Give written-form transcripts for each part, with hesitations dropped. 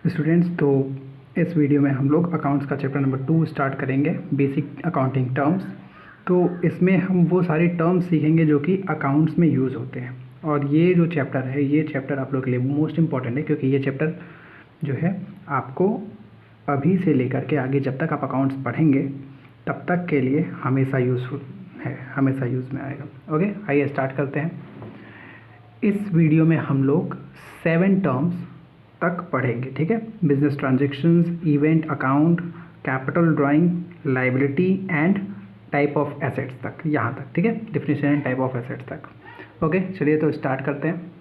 Students, तो इस video में हम लोग अकाउंट्स का चैप्टर नंबर 2 स्टार्ट करेंगे, बेसिक अकाउंटिंग टर्म्स। तो इसमें हम वो सारी टर्म्स सीखेंगे जो कि अकाउंट्स में यूज़ होते हैं। और ये जो चैप्टर है, ये चैप्टर आप लोग के लिए मोस्ट इंपॉर्टेंट है, क्योंकि ये चैप्टर जो है आपको अभी से लेकर के आगे जब तक आप अकाउंट्स पढ़ेंगे तब तक के लिए हमेशा यूज़फुल है, हमेशा यूज़ में आएगा। ओके, आइए स्टार्ट करते हैं। इस वीडियो में हम लोग 7 टर्म्स तक पढ़ेंगे, ठीक है। Business transactions, event account, capital drawing, liability and type of assets तक, यहाँ तक, ठीक है। Definition and type of assets तक। ओके, चलिए तो स्टार्ट करते हैं।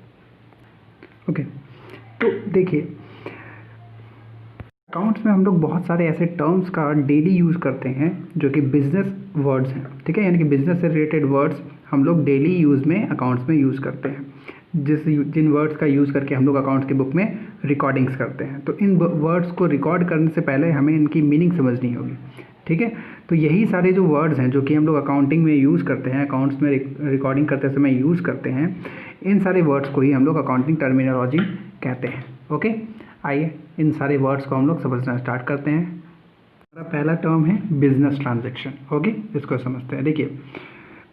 ओके, तो देखिए, अकाउंट्स में हम लोग बहुत सारे ऐसे टर्म्स का डेली यूज़ करते हैं जो कि बिजनेस वर्ड्स हैं, ठीक है। यानी कि बिजनेस से रिलेटेड वर्ड्स हम लोग डेली यूज़ में अकाउंट्स में यूज़ करते हैं, जिन वर्ड्स का यूज़ करके हम लोग अकाउंट्स की बुक में रिकॉर्डिंग्स करते हैं। तो इन वर्ड्स को रिकॉर्ड करने से पहले हमें इनकी मीनिंग समझनी होगी, ठीक है। तो यही सारे जो वर्ड्स हैं जो कि हम लोग अकाउंटिंग में यूज़ करते हैं, अकाउंट्स में रिकॉर्डिंग करते समय यूज़ करते हैं, इन सारे वर्ड्स को ही हम लोग अकाउंटिंग टर्मिनोलॉजी कहते हैं। ओके, आइए इन सारे वर्ड्स को हम लोग समझना स्टार्ट करते हैं। हमारा पहला टर्म है बिजनेस ट्रांजैक्शन। ओके, इसको समझते हैं। देखिए,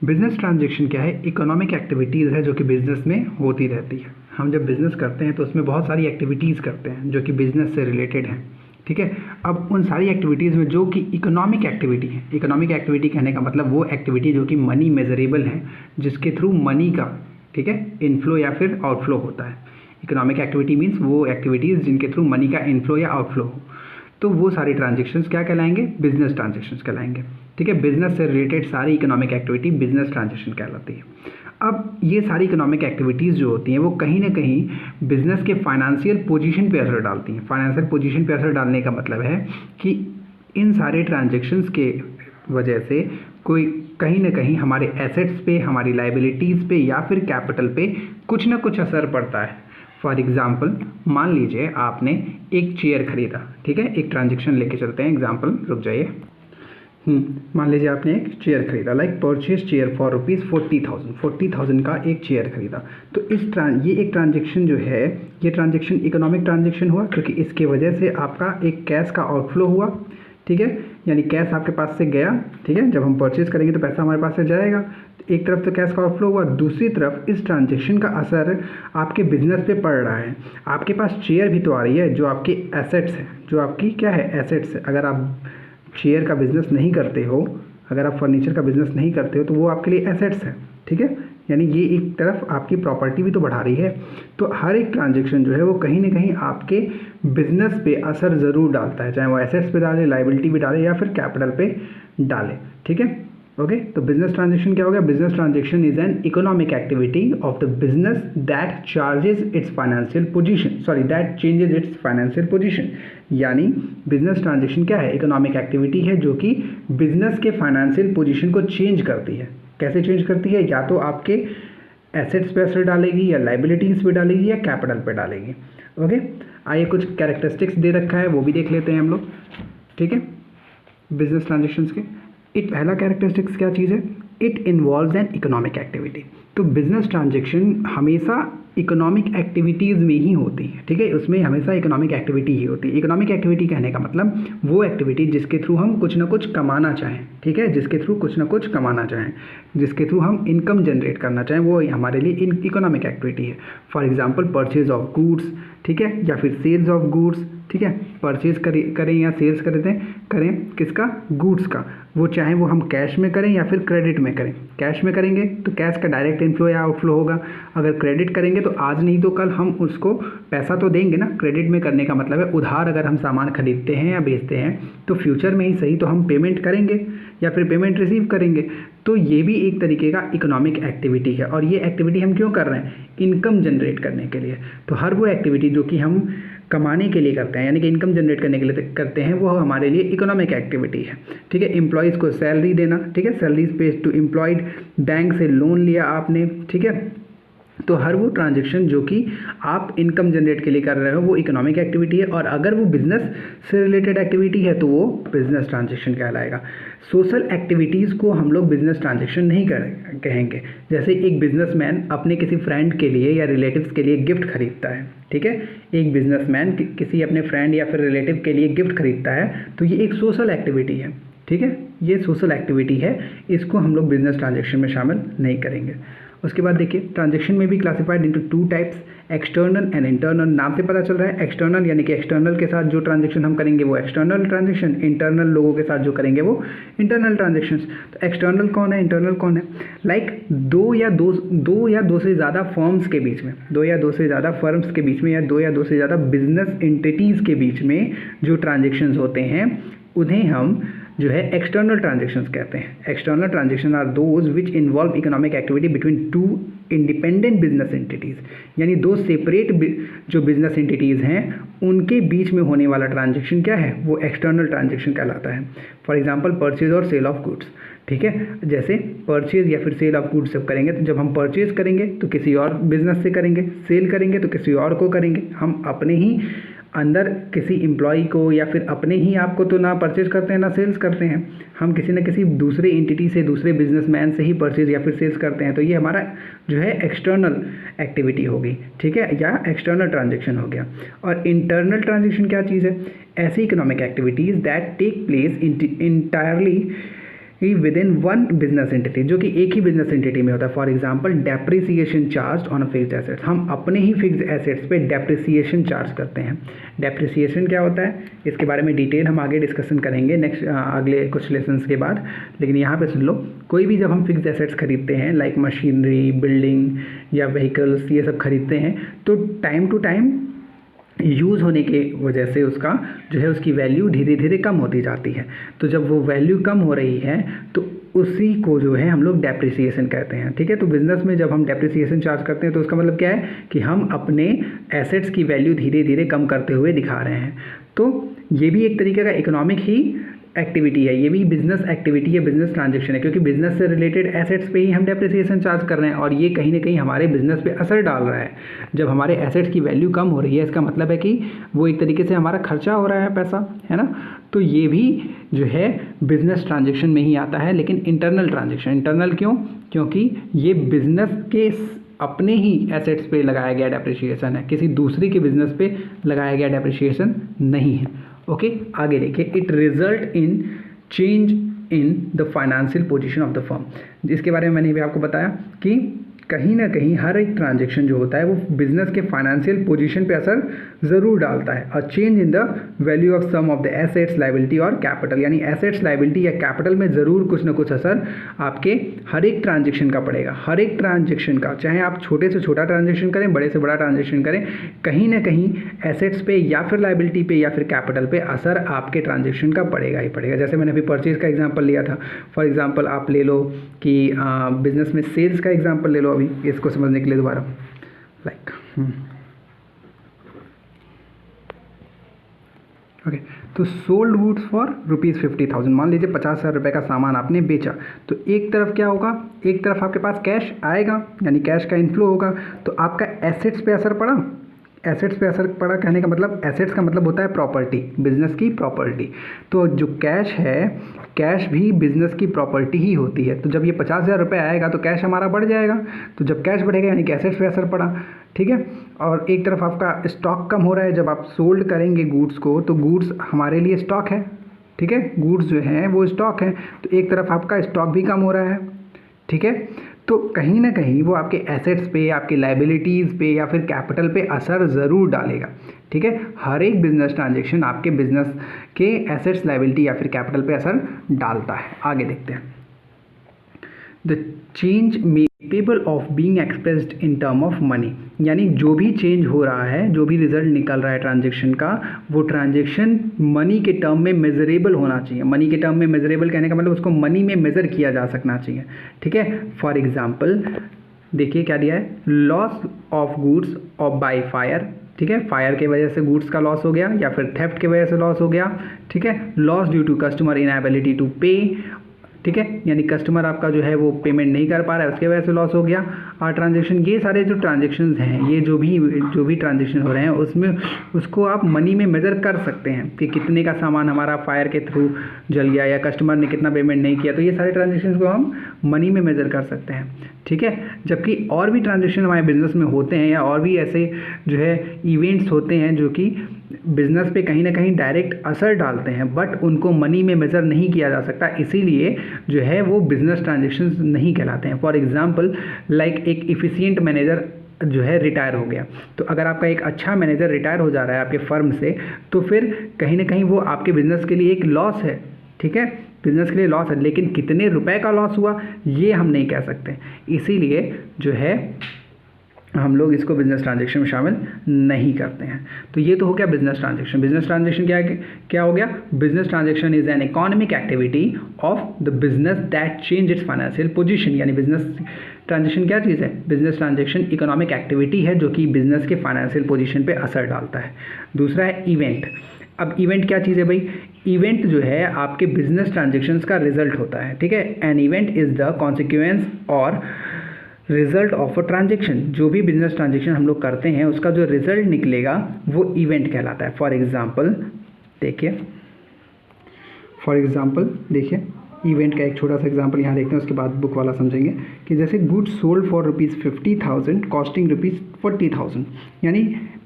बिजनेस ट्रांजैक्शन क्या है? इकोनॉमिक एक्टिविटीज़ है जो कि बिज़नेस में होती रहती है। हम जब बिज़नेस करते हैं तो उसमें बहुत सारी एक्टिविटीज़ करते हैं जो कि बिज़नेस से रिलेटेड हैं, ठीक है। अब उन सारी एक्टिविटीज़ में जो कि इकोनॉमिक एक्टिविटी है, इकोनॉमिक एक्टिविटी कहने का मतलब वो एक्टिविटी जो कि मनी मेजरेबल है, जिसके थ्रू मनी का, ठीक है, इनफ्लो या फिर आउटफ्लो होता है। इकोनॉमिक एक्टिविटी मीन्स वो एक्टिविटीज़ जिनके थ्रू मनी का इनफ्लो या आउटफ्लो हो, तो वो सारी ट्रांजेक्शन्स क्या कहलाएंगे? बिजनेस ट्रांजेक्शन्स कहलाएंगे, ठीक है। बिजनेस से रिलेटेड सारी इकोनॉमिक एक्टिविटी बिजनेस ट्रांजेक्शन कहलाती है। अब ये सारी इकोनॉमिक एक्टिविटीज़ जो होती हैं वो कहीं ना कहीं बिजनेस के फाइनेंशियल पोजीशन पे असर डालती हैं। फाइनेंशियल पोजीशन पे असर डालने का मतलब है कि इन सारे ट्रांजेक्शन्स के वजह से कोई कहीं ना कहीं हमारे एसेट्स पे, हमारी लाइबिलिटीज़ पे या फिर कैपिटल पे कुछ ना कुछ असर पड़ता है। फॉर एग्जाम्पल, मान लीजिए आपने एक चेयर खरीदा, ठीक है। एक ट्रांजेक्शन लेके चलते हैं, एग्जाम्पल, रुक जाइए। मान लीजिए आपने एक चेयर खरीदा, लाइक परचेज चेयर फॉर ₹40,000, 40,000 का एक चेयर खरीदा। तो ये एक ट्रांजेक्शन जो है, ये ट्रांजेक्शन इकोनॉमिक ट्रांजेक्शन हुआ, क्योंकि इसके वजह से आपका एक कैश का आउटफ्लो हुआ, ठीक है। यानी कैश आपके पास से गया, ठीक है। जब हम परचेज करेंगे तो पैसा हमारे पास से जाएगा। एक तरफ तो कैश का आउटफ्लो हुआ, दूसरी तरफ इस ट्रांजेक्शन का असर आपके बिजनेस पे पड़ रहा है। आपके पास चेयर भी तो आ रही है जो आपकी एसेट्स है, जो आपकी क्या है? एसेट्स है। अगर आप चेयर का बिज़नेस नहीं करते हो, अगर आप फर्नीचर का बिज़नेस नहीं करते हो, तो वो आपके लिए एसेट्स है, ठीक है। यानी ये एक तरफ आपकी प्रॉपर्टी भी तो बढ़ा रही है। तो हर एक ट्रांजेक्शन जो है वो कहीं ना कहीं आपके बिजनेस पे असर ज़रूर डालता है, चाहे वो एसेट्स पे डाले, लाइबिलिटी पे डाले या फिर कैपिटल पे डाले, ठीक है। ओके, तो बिजनेस ट्रांजेक्शन क्या हो गया? Business transaction is an economic activity of the business that charges it's financial position, that changes it's financial position. यानी बिजनेस ट्रांजेक्शन क्या है? इकोनॉमिक एक्टिविटी है जो कि बिजनेस के फाइनेंशियल पोजीशन को चेंज करती है। कैसे चेंज करती है? या तो आपके एसेट्स पे असर डालेगी, या लाइबिलिटीज़ पे डालेगी, या कैपिटल पे डालेगी। ओके, आइए कुछ कैरेक्टरिस्टिक्स दे रखा है, वो भी देख लेते हैं हम लोग, ठीक है, बिजनेस ट्रांजेक्शन्स के। पहला कैरेक्टरिस्टिक्स क्या चीज़ है? It involves an economic activity. तो बिजनेस ट्रांजेक्शन हमेशा इकोनॉमिक एक्टिविटीज़ में ही होती है, ठीक है। उसमें हमेशा इकोनॉमिक एक्टिविटी ही होती है। इकोनॉमिक एक्टिविटी कहने का मतलब वो एक्टिविटी जिसके थ्रू हम कुछ ना कुछ कमाना चाहें, ठीक है, जिसके थ्रू कुछ ना कुछ कमाना चाहें, जिसके थ्रू हम इनकम जनरेट करना चाहें, वो हमारे लिए इकोनॉमिक एक्टिविटी है। For example, purchase of goods, ठीक है, या फिर सेल्स ऑफ गुड्स, ठीक है। परचेज करें या सेल्स करें किसका? गुड्स का। वो चाहे वो हम कैश में करें या फिर क्रेडिट में करें। कैश में करेंगे तो कैश का डायरेक्ट इनफ्लो या आउटफ्लो होगा। अगर क्रेडिट करेंगे तो आज नहीं तो कल हम उसको पैसा तो देंगे ना। क्रेडिट में करने का मतलब है उधार, अगर हम सामान खरीदते हैं या बेचते हैं तो फ्यूचर में ही सही तो हम पेमेंट करेंगे या फिर पेमेंट रिसीव करेंगे। तो ये भी एक तरीके का इकोनॉमिक एक्टिविटी है। और ये एक्टिविटी हम क्यों कर रहे हैं? इनकम जनरेट करने के लिए। तो हर वो एक्टिविटी जो कि हम कमाने के लिए करते हैं, यानी कि इनकम जनरेट करने के लिए करते हैं, वो हमारे लिए इकोनॉमिक एक्टिविटी है, ठीक है। एम्प्लॉयज़ को सैलरी देना, ठीक है, salaries paid to employed. Bank से लोन लिया आपने, ठीक है, तो हर वो ट्रांजेक्शन जो कि आप इनकम जनरेट के लिए कर रहे हो वो इकोनॉमिक एक्टिविटी है, और अगर वो बिजनेस से रिलेटेड एक्टिविटी है तो वो बिजनेस ट्रांजेक्शन कहलाएगा। सोशल एक्टिविटीज़ को हम लोग बिजनेस ट्रांजेक्शन नहीं कहेंगे। जैसे एक बिजनेसमैन अपने किसी फ्रेंड के लिए या रिलेटिव्स के लिए गिफ्ट खरीदता है, ठीक है, एक बिजनेसमैन किसी अपने फ्रेंड या फिर रिलेटिव के लिए गिफ्ट खरीदता है, तो ये एक सोशल एक्टिविटी है, ठीक है, ये सोशल एक्टिविटी है, इसको हम लोग बिजनेस ट्रांजेक्शन में शामिल नहीं करेंगे। उसके बाद देखिए ट्रांजेक्शन में भी classified into 2 types, external and internal. नाम से पता चल रहा है एक्सटर्नल यानी कि एक्सटर्नल के साथ जो ट्रांजेक्शन हम करेंगे वो एक्सटर्नल ट्रांजेक्शन, इंटरनल लोगों के साथ जो करेंगे वो इंटरनल ट्रांजेक्शंस। तो एक्सटर्नल कौन है, इंटरनल कौन है? लाइक दो या दो से ज़्यादा फर्म्स के बीच में, 2 या 2 से ज़्यादा फर्म्स के बीच में, या 2 या 2 से ज़्यादा बिजनेस एंटिटीज़ के बीच में जो ट्रांजेक्शन्स होते हैं उन्हें हम जो है एक्सटर्नल ट्रांजेक्शंस कहते हैं। External transaction are those which involve economic activity between 2 independent business entities, यानी 2 सेपरेट जो बिजनेस एंटिटीज़ हैं उनके बीच में होने वाला ट्रांजेक्शन क्या है, वो एक्सटर्नल ट्रांजेक्शन कहलाता है। फॉर एग्जांपल परचेज और सेल ऑफ गुड्स, ठीक है, जैसे परचेज या फिर सेल ऑफ गुड्स जब करेंगे तो जब हम परचेज करेंगे तो किसी और बिजनेस से करेंगे, सेल करेंगे तो किसी और को करेंगे। हम अपने ही अंदर किसी एम्प्लॉई को या फिर अपने ही आप को तो ना परचेज करते हैं ना सेल्स करते हैं, हम किसी न किसी दूसरे एंटिटी से, दूसरे बिजनेसमैन से ही परचेज या फिर सेल्स करते हैं। तो ये हमारा जो है एक्सटर्नल एक्टिविटी होगी, ठीक है, या एक्सटर्नल ट्रांजेक्शन हो गया। और इंटरनल ट्रांजेक्शन क्या चीज़ है? ऐसी economic activities that take place entirely within one business entity, जो कि एक ही बिजनेस एंटिटी में होता है। For example depreciation charge on a fixed assets, हम अपने ही फिक्स्ड एसेट्स पे डेप्रिसिएशन चार्ज करते हैं। डेप्रिसिएशन क्या होता है इसके बारे में डिटेल हम आगे डिस्कशन करेंगे नेक्स्ट अगले कुछ लेसन्स के बाद, लेकिन यहाँ पे सुन लो, कोई भी जब हम फिक्स्ड एसेट्स खरीदते हैं लाइक मशीनरी, बिल्डिंग या व्हीकल्स, ये सब खरीदते हैं तो टाइम टू टाइम यूज़ होने के वजह से उसका जो है उसकी वैल्यू धीरे धीरे कम होती जाती है। तो जब वो वैल्यू कम हो रही है तो उसी को जो है हम लोग डेप्रिसिएशन कहते हैं, ठीक है। तो बिज़नेस में जब हम डेप्रिसिएशन चार्ज करते हैं तो उसका मतलब क्या है कि हम अपने एसेट्स की वैल्यू धीरे धीरे कम करते हुए दिखा रहे हैं। तो ये भी एक तरीके का इकोनॉमिक ही एक्टिविटी है, ये भी बिजनेस एक्टिविटी है, बिजनेस ट्रांजेक्शन है, क्योंकि बिजनेस से रिलेटेड एसेट्स पे ही हम डेप्रिसिएशन चार्ज कर रहे हैं और ये कहीं ना कहीं हमारे बिजनेस पे असर डाल रहा है। जब हमारे एसेट्स की वैल्यू कम हो रही है इसका मतलब है कि वो एक तरीके से हमारा खर्चा हो रहा है पैसा, है ना। तो ये भी जो है बिजनेस ट्रांजेक्शन में ही आता है, लेकिन इंटरनल ट्रांजेक्शन। इंटरनल क्यों? क्योंकि ये बिजनेस के अपने ही एसेट्स पे लगाया गया डेप्रिसिएशन है, किसी दूसरे के बिजनेस पे लगाया गया डेप्रिसिएशन नहीं है। ओके, आगे देखिए, it result in change in the financial position of the firm. जिसके बारे में मैंने भी आपको बताया कि कहीं ना कहीं हर एक ट्रांजेक्शन जो होता है वो बिजनेस के फाइनेंशियल पोजीशन पे असर ज़रूर डालता है। और change in the value of some of the assets, liability और कैपिटल, यानी एसेट्स, लायबिलिटी या कैपिटल में ज़रूर कुछ ना कुछ असर आपके हर एक ट्रांजेक्शन का पड़ेगा। हर एक ट्रांजेक्शन का, चाहे आप छोटे से छोटा ट्रांजेक्शन करें, बड़े से बड़ा ट्रांजेक्शन करें, कहीं ना कहीं एसेट्स पे या फिर लायबिलिटी पे या फिर कैपिटल पे असर आपके ट्रांजेक्शन का पड़ेगा ही पड़ेगा। जैसे मैंने अभी परचेज का एग्जाम्पल लिया था, फॉर एग्जाम्पल आप ले लो कि बिजनेस में सेल्स का एग्जाम्पल ले लो अभी इसको समझने के लिए दोबारा, लाइक ओके। तो सोल्ड गुड्स फॉर ₹50,000, मान लीजिए 50,000 रुपये का सामान आपने बेचा, तो एक तरफ क्या होगा, एक तरफ आपके पास कैश आएगा यानी कैश का इनफ्लो होगा, तो आपका एसेट्स पे असर पड़ा। एसेट्स पे असर पड़ा कहने का मतलब, एसेट्स का मतलब होता है प्रॉपर्टी, बिजनेस की प्रॉपर्टी। तो जो कैश है, कैश भी बिजनेस की प्रॉपर्टी ही होती है। तो जब ये 50,000 रुपये आएगा तो कैश हमारा बढ़ जाएगा, तो जब कैश बढ़ेगा यानी कि एसेट्स पे असर पड़ा, ठीक है। और एक तरफ आपका स्टॉक कम हो रहा है, जब आप सोल्ड करेंगे गुड्स को तो गुड्स हमारे लिए स्टॉक है, ठीक है, गुड्स जो हैं वो स्टॉक है, तो एक तरफ आपका स्टॉक भी कम हो रहा है, ठीक है। तो कहीं ना कहीं वो आपके एसेट्स पे, आपके लायबिलिटीज़ पे या फिर कैपिटल पे असर ज़रूर डालेगा, ठीक है। हर एक बिजनेस ट्रांजेक्शन आपके बिजनेस के एसेट्स, लायबिलिटी या फिर कैपिटल पे असर डालता है। आगे देखते हैं, the change may capable of being expressed in term of money, यानी जो भी चेंज हो रहा है, जो भी रिजल्ट निकल रहा है ट्रांजेक्शन का, वो ट्रांजेक्शन मनी के टर्म में मेजरेबल होना चाहिए। मनी के टर्म में मेजरेबल कहने का मतलब उसको मनी में मेज़र किया जा सकना चाहिए, ठीक है। फॉर एग्जांपल देखिए क्या दिया है, loss of goods of by fire, ठीक है, फायर के वजह से गुड्स का लॉस हो गया या फिर थेफ्ट की वजह से लॉस हो गया, ठीक है। Loss due to customer inability to pay, ठीक है, यानी कस्टमर आपका जो है वो पेमेंट नहीं कर पा रहा है, उसके वजह से लॉस हो गया। ट्रांजेक्शन, ये सारे जो ट्रांजेक्शन्स हैं, ये जो भी ट्रांजेक्शन हो रहे हैं उसमें उसको आप मनी में मेज़र कर सकते हैं कि कितने का सामान हमारा फायर के थ्रू जल गया या कस्टमर ने कितना पेमेंट नहीं किया, तो ये सारे ट्रांजेक्शन्स को हम मनी में मेज़र कर सकते हैं, ठीक है। जबकि और भी ट्रांजेक्शन हमारे बिजनेस में होते हैं या और भी ऐसे जो है इवेंट्स होते हैं जो कि बिजनेस पे कहीं ना कहीं डायरेक्ट असर डालते हैं, बट उनको मनी में मेज़र नहीं किया जा सकता, इसीलिए जो है वो बिजनेस ट्रांजेक्शन्स नहीं कहलाते हैं। फॉर एग्जांपल लाइक एक इफ़िशिएंट मैनेजर जो है रिटायर हो गया, तो अगर आपका एक अच्छा मैनेजर रिटायर हो जा रहा है आपके फर्म से, तो फिर कहीं ना कहीं वो आपके बिजनेस के लिए एक लॉस है, ठीक है, बिजनेस के लिए लॉस है, लेकिन कितने रुपए का लॉस हुआ ये हम नहीं कह सकते, इसीलिए जो है हम लोग इसको बिजनेस ट्रांजेक्शन में शामिल नहीं करते हैं। तो ये तो हो गया बिजनेस ट्रांजेक्शन। बिजनेस ट्रांजेक्शन क्या हो गया? Business transaction is an economic activity of the business that change it's financial position. यानी बिजनेस ट्रांजेक्शन क्या चीज़ है? बिजनेस ट्रांजेक्शन इकोनॉमिक एक्टिविटी है जो कि बिजनेस के फाइनेंशियल पोजीशन पे असर डालता है। दूसरा है इवेंट। अब इवेंट क्या चीज़ है भाई? इवेंट जो है आपके बिजनेस ट्रांजेक्शन्स का रिजल्ट होता है, ठीक है। An event is the consequence और रिजल्ट ऑफ अ ट्रांजेक्शन। जो भी बिजनेस ट्रांजेक्शन हम लोग करते हैं उसका जो रिजल्ट निकलेगा वो इवेंट कहलाता है। फॉर एग्जांपल देखिए इवेंट का एक छोटा सा एग्जांपल यहाँ देखते हैं, उसके बाद बुक वाला समझेंगे कि जैसे गुड्स सोल्ड फॉर ₹50,000 कॉस्टिंग ₹40,000, यानी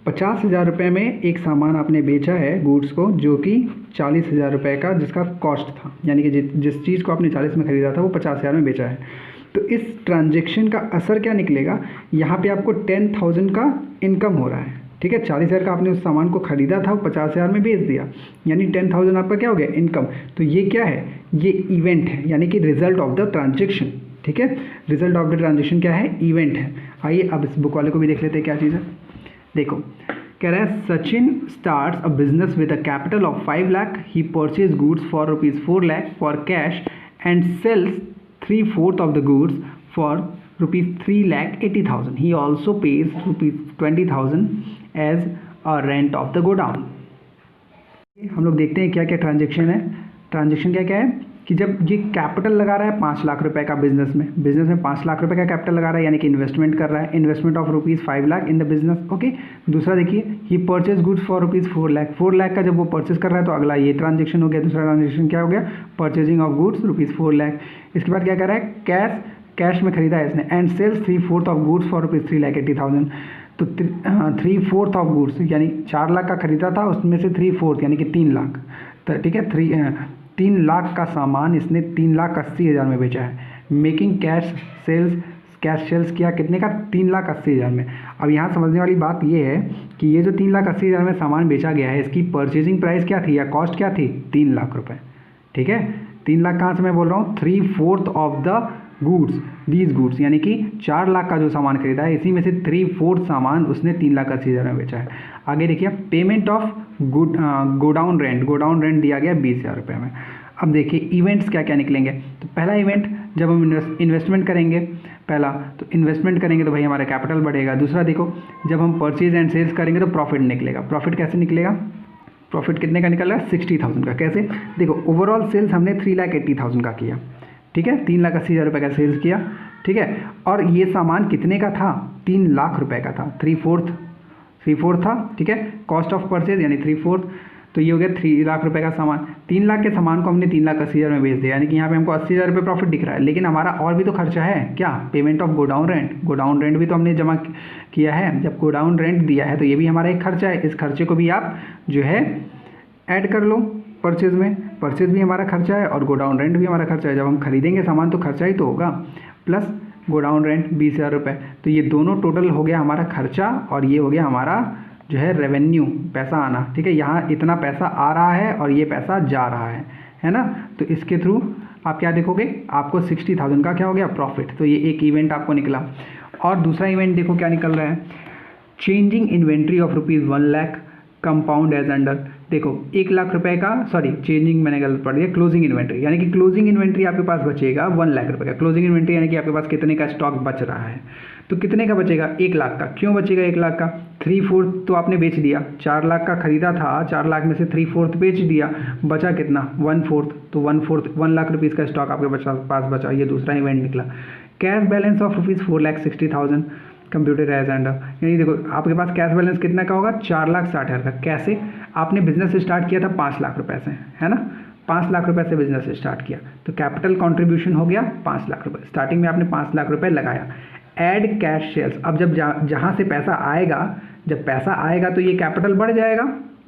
50,000 रुपये में एक सामान आपने बेचा है गुड्स को जो कि 40,000 रुपये का जिसका कॉस्ट था, यानी कि जिस चीज़ को आपने 40 में ख़रीदा था वो 50,000 में बेचा है। तो इस ट्रांजेक्शन का असर क्या निकलेगा? यहाँ पे आपको 10,000 का इनकम हो रहा है, ठीक है। 40,000 का आपने उस सामान को ख़रीदा था, वो 50,000 में बेच दिया, यानी 10,000 आपका क्या हो गया? इनकम। तो ये क्या है? ये इवेंट है, यानी कि रिजल्ट ऑफ द ट्रांजेक्शन, ठीक है। रिजल्ट ऑफ द ट्रांजेक्शन क्या है? इवेंट है। आइए अब इस बुक वाले को भी देख लेते हैं क्या चीज़ है। देखो कह रहा है Sachin starts a business with a capital of 5 lakh, he purchase goods for ₹4 lakh for cash and sales 3/4 of the goods for ₹3,80,000. He also pays ₹20,000 as a rent of the godown. हम लोग देखते हैं क्या क्या ट्रांजेक्शन है। ट्रांजेक्शन क्या है कि जब ये कैपिटल लगा रहा है 5 लाख रुपए का बिजनेस में 5 लाख रुपए का कैपिटल लगा रहा है, यानी कि इन्वेस्टमेंट कर रहा है, investment of ₹5 lakh in the business, okay. दूसरा देखिए he purchase goods for ₹4 lakh, 4 lakh का जब वो परचेज कर रहा है तो अगला ये ट्रांजेक्शन हो गया। दूसरा ट्रांजेक्शन क्या हो गया? Purchasing of goods ₹4 lakh. इसके बाद क्या कर रहा है? कैश में खरीदा है इसने, and sales 3/4 of goods for ₹3,80,000। तो 3/4 ऑफ गुड्स यानी 4 लाख का खरीदा था, उसमें से 3/4 यानी कि 3 लाख, तो ठीक है 3 लाख का सामान इसने 3,80,000 में बेचा है। मेकिंग कैश सेल्स किया कितने का? 3,80,000 में। अब यहाँ समझने वाली बात ये है कि ये जो 3,80,000 में सामान बेचा गया है इसकी परचेजिंग प्राइस क्या थी या कॉस्ट क्या थी? 3 लाख रुपए, ठीक है। 3 लाख कहाँ से मैं बोल रहा हूँ? 3/4 ऑफ द गुड्स, यानी कि 4 लाख का जो सामान खरीदा है इसी में से 3/4 सामान उसने 3,80,000 में बेचा है। आगे देखिए पेमेंट ऑफ गोडाउन रेंट दिया गया 20,000 रुपये में। अब देखिए इवेंट्स क्या क्या निकलेंगे। तो पहला इवेंट जब हम इन्वेस्टमेंट करेंगे, तो भाई हमारा कैपिटल बढ़ेगा। दूसरा देखो जब हम परचेज एंड सेल्स करेंगे तो प्रॉफिट निकलेगा। प्रॉफिट कैसे निकलेगा? प्रॉफिट कितने का निकल रहा है? 60,000 का। कैसे? देखो ओवरऑल सेल्स हमने 3,80,000 का किया, ठीक है, 3,80,000 रुपये का सेल्स किया, ठीक है। और ये सामान कितने का था? 3 लाख रुपए का था, 3/4 था, ठीक है। कॉस्ट ऑफ परचेज यानी 3/4, तो ये हो गया 3 लाख रुपए का सामान। 3 लाख के सामान को हमने 3,80,000 में बेच दिया, यानी कि यहाँ पे हमको 80,000 रुपये प्रॉफिट दिख रहा है। लेकिन हमारा और भी तो खर्चा है, क्या? पेमेंट ऑफ गोडाउन रेंट भी तो हमने जमा किया है। जब गोडाउन रेंट दिया है तो ये भी हमारा एक खर्चा है, इस खर्चे को भी आप जो है ऐड कर लो परचेज में। परचेज भी हमारा खर्चा है और गोडाउन रेंट भी हमारा खर्चा है। जब हम खरीदेंगे सामान तो खर्चा ही तो होगा, प्लस गोडाउन रेंट 20,000 रुपये, तो ये दोनों टोटल हो गया हमारा खर्चा और ये हो गया हमारा जो है रेवेन्यू, पैसा आना, ठीक है। यहाँ इतना पैसा आ रहा है और ये पैसा जा रहा है ना। तो इसके थ्रू आप क्या देखोगे? आपको 60,000 का क्या हो गया? प्रॉफिट। तो ये एक इवेंट आपको निकला। और दूसरा इवेंट देखो क्या निकल रहा है? Changing inventory of ₹1 lakh compound as under. देखो 1 लाख रुपए का, सॉरी चेंजिंग मैंने गलत पढ़ दिया, क्लोजिंग इन्वेंट्री, यानी कि क्लोजिंग इन्वेंट्री आपके पास बचेगा 1 लाख रुपए का। क्लोजिंग इन्वेंट्री यानी कि आपके पास कितने का स्टॉक बच रहा है। तो कितने का बचेगा, 1 लाख का। क्यों बचेगा 1 लाख का, 3/4 तो आपने बेच दिया, 4 लाख का खरीदा था, 4 लाख में से 3/4 बेच दिया, बचा कितना 1/4, तो 1 लाख रुपीज़ का स्टॉक आपके पास बचा। ये दूसरा इवेंट निकला। Cash balance of rupees 4,60,000 computer as and, यानी देखो आपके पास कैश बैलेंस कितना का होगा, 4,60,000 का। कैसे, आपने बिजनेस स्टार्ट किया था 5 लाख रुपए से, है ना, 5 लाख रुपए से बिजनेस स्टार्ट किया, तो कैपिटल कंट्रीब्यूशन हो गया 5 लाख रुपए। स्टार्टिंग में आपने 5 लाख रुपए लगाया। ऐड कैश सेल्स, अब जब जहाँ से पैसा आएगा, जब पैसा आएगा तो ये कैपिटल बढ़ जाएगा,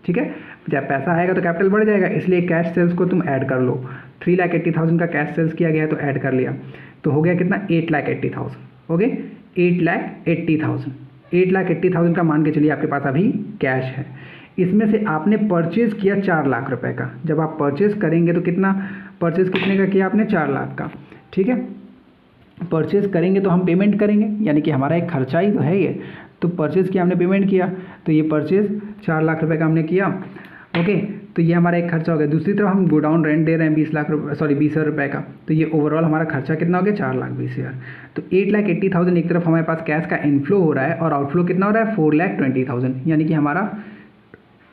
ठीक है, जब पैसा आएगा तो कैपिटल बढ़ जाएगा, इसलिए कैश सेल्स को तुम ऐड कर लो। 3,80,000 का कैश सेल्स किया गया है तो ऐड कर लिया, तो हो गया कितना 8,80,000, हो गए 8,80,000। 8,80,000 का मान के चलिए आपके पास अभी कैश है। इसमें से आपने परचेज़ किया 4 लाख रुपए का। जब आप परचेज़ करेंगे तो कितना, परचेज़ कितने का किया आपने, 4 लाख का, ठीक है। परचेज़ करेंगे तो हम पेमेंट करेंगे, यानी कि हमारा एक खर्चा ही तो है ये। तो परचेज़ किया हमने, पेमेंट किया, तो ये परचेज़ 4 लाख रुपए का हमने किया, ओके, तो ये हमारा एक खर्चा हो गया। दूसरी तरफ हम गोडाउन रेंट दे रहे हैं 20,000 रुपए का, तो ये ओवरऑल हमारा खर्चा कितना हो गया, 4,20,000। तो 8,80,000 एक तरफ हमारे पास कैश का इनफ्लो हो रहा है और आउटफ्लो कितना हो रहा है, 4,20,000, यानी कि हमारा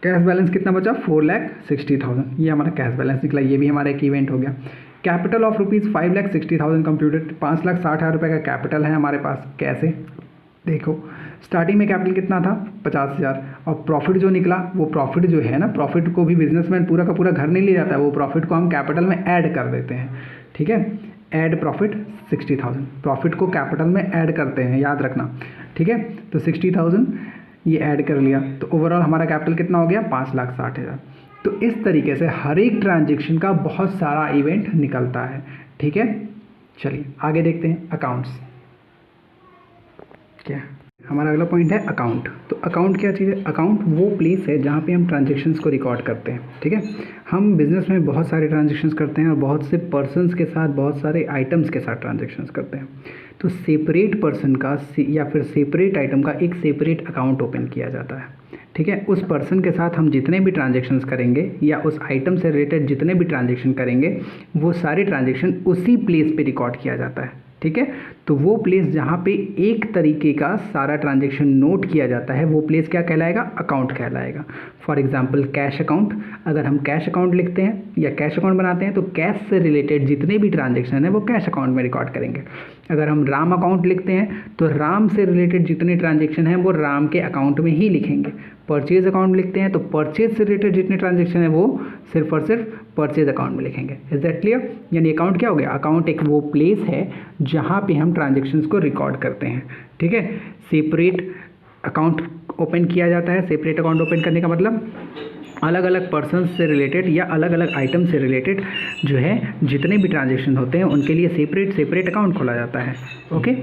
कैश बैलेंस कितना बचा, 4,60,000। ये हमारा कैश बैलेंस निकला, ये भी हमारा एक इवेंट हो गया। कैपिटल ऑफ रुपीज़ 5,60,000 कंप्यूटेड, 5,60,000 रुपये का कैपिटल है हमारे पास। कैसे, देखो स्टार्टिंग में कैपिटल कितना था, 50,000, और प्रॉफिट जो निकला, वो प्रॉफिट जो है ना, प्रॉफिट को भी बिजनेसमैन पूरा का पूरा घर नहीं ले जाता है, वो प्रॉफिट को हम कैपिटल में ऐड कर देते हैं, ठीक है। ऐड प्रॉफिट 60,000, प्रॉफिट को कैपिटल में ऐड करते हैं, याद रखना, ठीक है। तो 60,000 ये ऐड कर लिया, तो ओवरऑल हमारा कैपिटल कितना हो गया, 5,60,000। तो इस तरीके से हर एक ट्रांजेक्शन का बहुत सारा इवेंट निकलता है, ठीक है। चलिए आगे देखते हैं अकाउंट्स क्या। हमारा अगला पॉइंट है अकाउंट। तो अकाउंट क्या चीज़ है, अकाउंट वो प्लेस है जहाँ पे हम ट्रांजेक्शन्स को रिकॉर्ड करते हैं, ठीक है। हम बिजनेस में बहुत सारे ट्रांजेक्शन्स करते हैं और बहुत से पर्सन्स के साथ, बहुत सारे आइटम्स के साथ ट्रांजेक्शन्स करते हैं। तो सेपरेट पर्सन का या फिर सेपरेट आइटम का एक सेपरेट अकाउंट ओपन किया जाता है, ठीक है। उस पर्सन के साथ हम जितने भी ट्रांजेक्शन्स करेंगे या उस आइटम से रिलेटेड जितने भी ट्रांजेक्शन करेंगे, वो सारे ट्रांजेक्शन उसी प्लेस पे रिकॉर्ड किया जाता है, ठीक है। तो वो प्लेस जहाँ पे एक तरीके का सारा ट्रांजेक्शन नोट किया जाता है, वो प्लेस क्या कहलाएगा, अकाउंट कहलाएगा। फॉर एग्जांपल कैश अकाउंट, अगर हम कैश अकाउंट लिखते हैं या कैश अकाउंट बनाते हैं तो कैश से रिलेटेड जितने भी ट्रांजेक्शन है वो कैश अकाउंट में रिकॉर्ड करेंगे। अगर हम राम अकाउंट लिखते हैं तो राम से रिलेटेड जितने ट्रांजेक्शन हैं वो राम के अकाउंट में ही लिखेंगे। परचेज अकाउंट लिखते हैं तो परचेज से रिलेटेड जितने ट्रांजेक्शन है वो सिर्फ और सिर्फ परचेज अकाउंट में लिखेंगे। Is that clear. यानी अकाउंट क्या हो गया, अकाउंट एक वो प्लेस है जहाँ पे हम ट्रांजेक्शन्स को रिकॉर्ड करते हैं, ठीक है। सेपरेट अकाउंट ओपन किया जाता है। सेपरेट अकाउंट ओपन करने का मतलब अलग अलग पर्सन से रिलेटेड या अलग अलग आइटम से रिलेटेड जो है जितने भी ट्रांजेक्शन होते हैं उनके लिए सेपरेट अकाउंट खोला जाता है। ओके,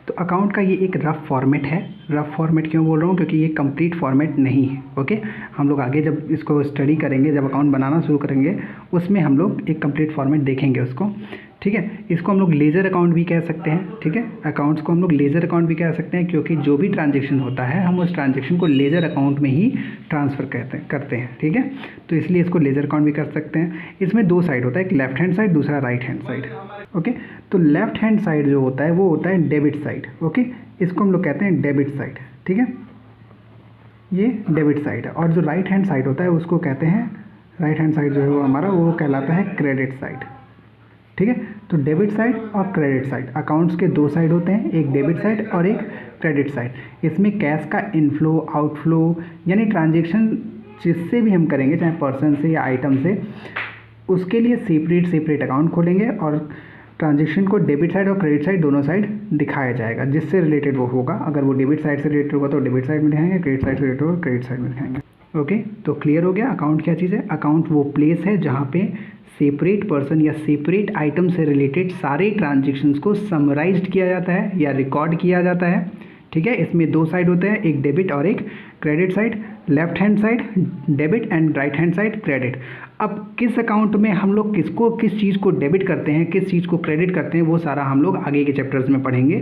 तो अकाउंट का ये एक रफ फॉर्मेट है। रफ फॉर्मेट क्यों बोल रहा हूँ, क्योंकि ये कंप्लीट फॉर्मेट नहीं है। ओके, हम लोग आगे जब इसको स्टडी करेंगे, जब अकाउंट बनाना शुरू करेंगे, उसमें हम लोग एक कंप्लीट फॉर्मेट देखेंगे उसको, ठीक है। इसको हम लोग लेजर अकाउंट भी कह सकते हैं, ठीक है। अकाउंट्स को हम लोग लेजर अकाउंट भी कह सकते हैं, क्योंकि जो भी ट्रांजेक्शन होता है हम उस ट्रांजेक्शन को लेजर अकाउंट में ही ट्रांसफ़र करते हैं, ठीक है। तो इसलिए इसको लेजर अकाउंट भी कर सकते हैं। इसमें दो साइड होता है, एक लेफ्ट हैंड साइड, दूसरा राइट हैंड साइड। ओके, तो लेफ्ट हैंड साइड जो होता है वो होता है डेबिट साइड। ओके, इसको हम लोग कहते हैं डेबिट साइड, ठीक है। ये डेबिट साइड है। और जो राइट हैंड साइड होता है उसको कहते हैं, राइट हैंड साइड जो है वो हमारा वो कहलाता है क्रेडिट साइड, ठीक है। तो डेबिट साइड और क्रेडिट साइड, अकाउंट्स के दो साइड होते हैं, एक डेबिट साइड और एक क्रेडिट साइड। इसमें कैश का इनफ्लो आउटफ्लो यानी ट्रांजेक्शन जिससे भी हम करेंगे, चाहे पर्सन से या आइटम से, उसके लिए सेपरेट अकाउंट खोलेंगे और ट्रांजेक्शन को डेबिट साइड और क्रेडिट साइड दोनों साइड दिखाया जाएगा जिससे रिलेटेड वो होगा। अगर वो डेबिट साइड से रिलेटेड होगा तो डेबिट साइड में दिखाएंगे, क्रेडिट साइड से रिलेटेड होगा क्रेडिट साइड में दिखाएंगे। ओके, तो क्लियर हो गया अकाउंट क्या चीज़ है। अकाउंट वो प्लेस है जहाँ पे सेपरेट पर्सन या सेपरेट आइटम से रिलेटेड सारे ट्रांजेक्शन्स को समराइज्ड किया जाता है या रिकॉर्ड किया जाता है, ठीक है। इसमें दो साइड होते हैं, एक डेबिट और एक credit side. Left hand side debit and right hand side credit. अब किस अकाउंट में हम लोग किस चीज़ को डेबिट करते हैं, किस चीज़ को क्रेडिट करते हैं, वो सारा हम लोग आगे के चैप्टर्स में पढ़ेंगे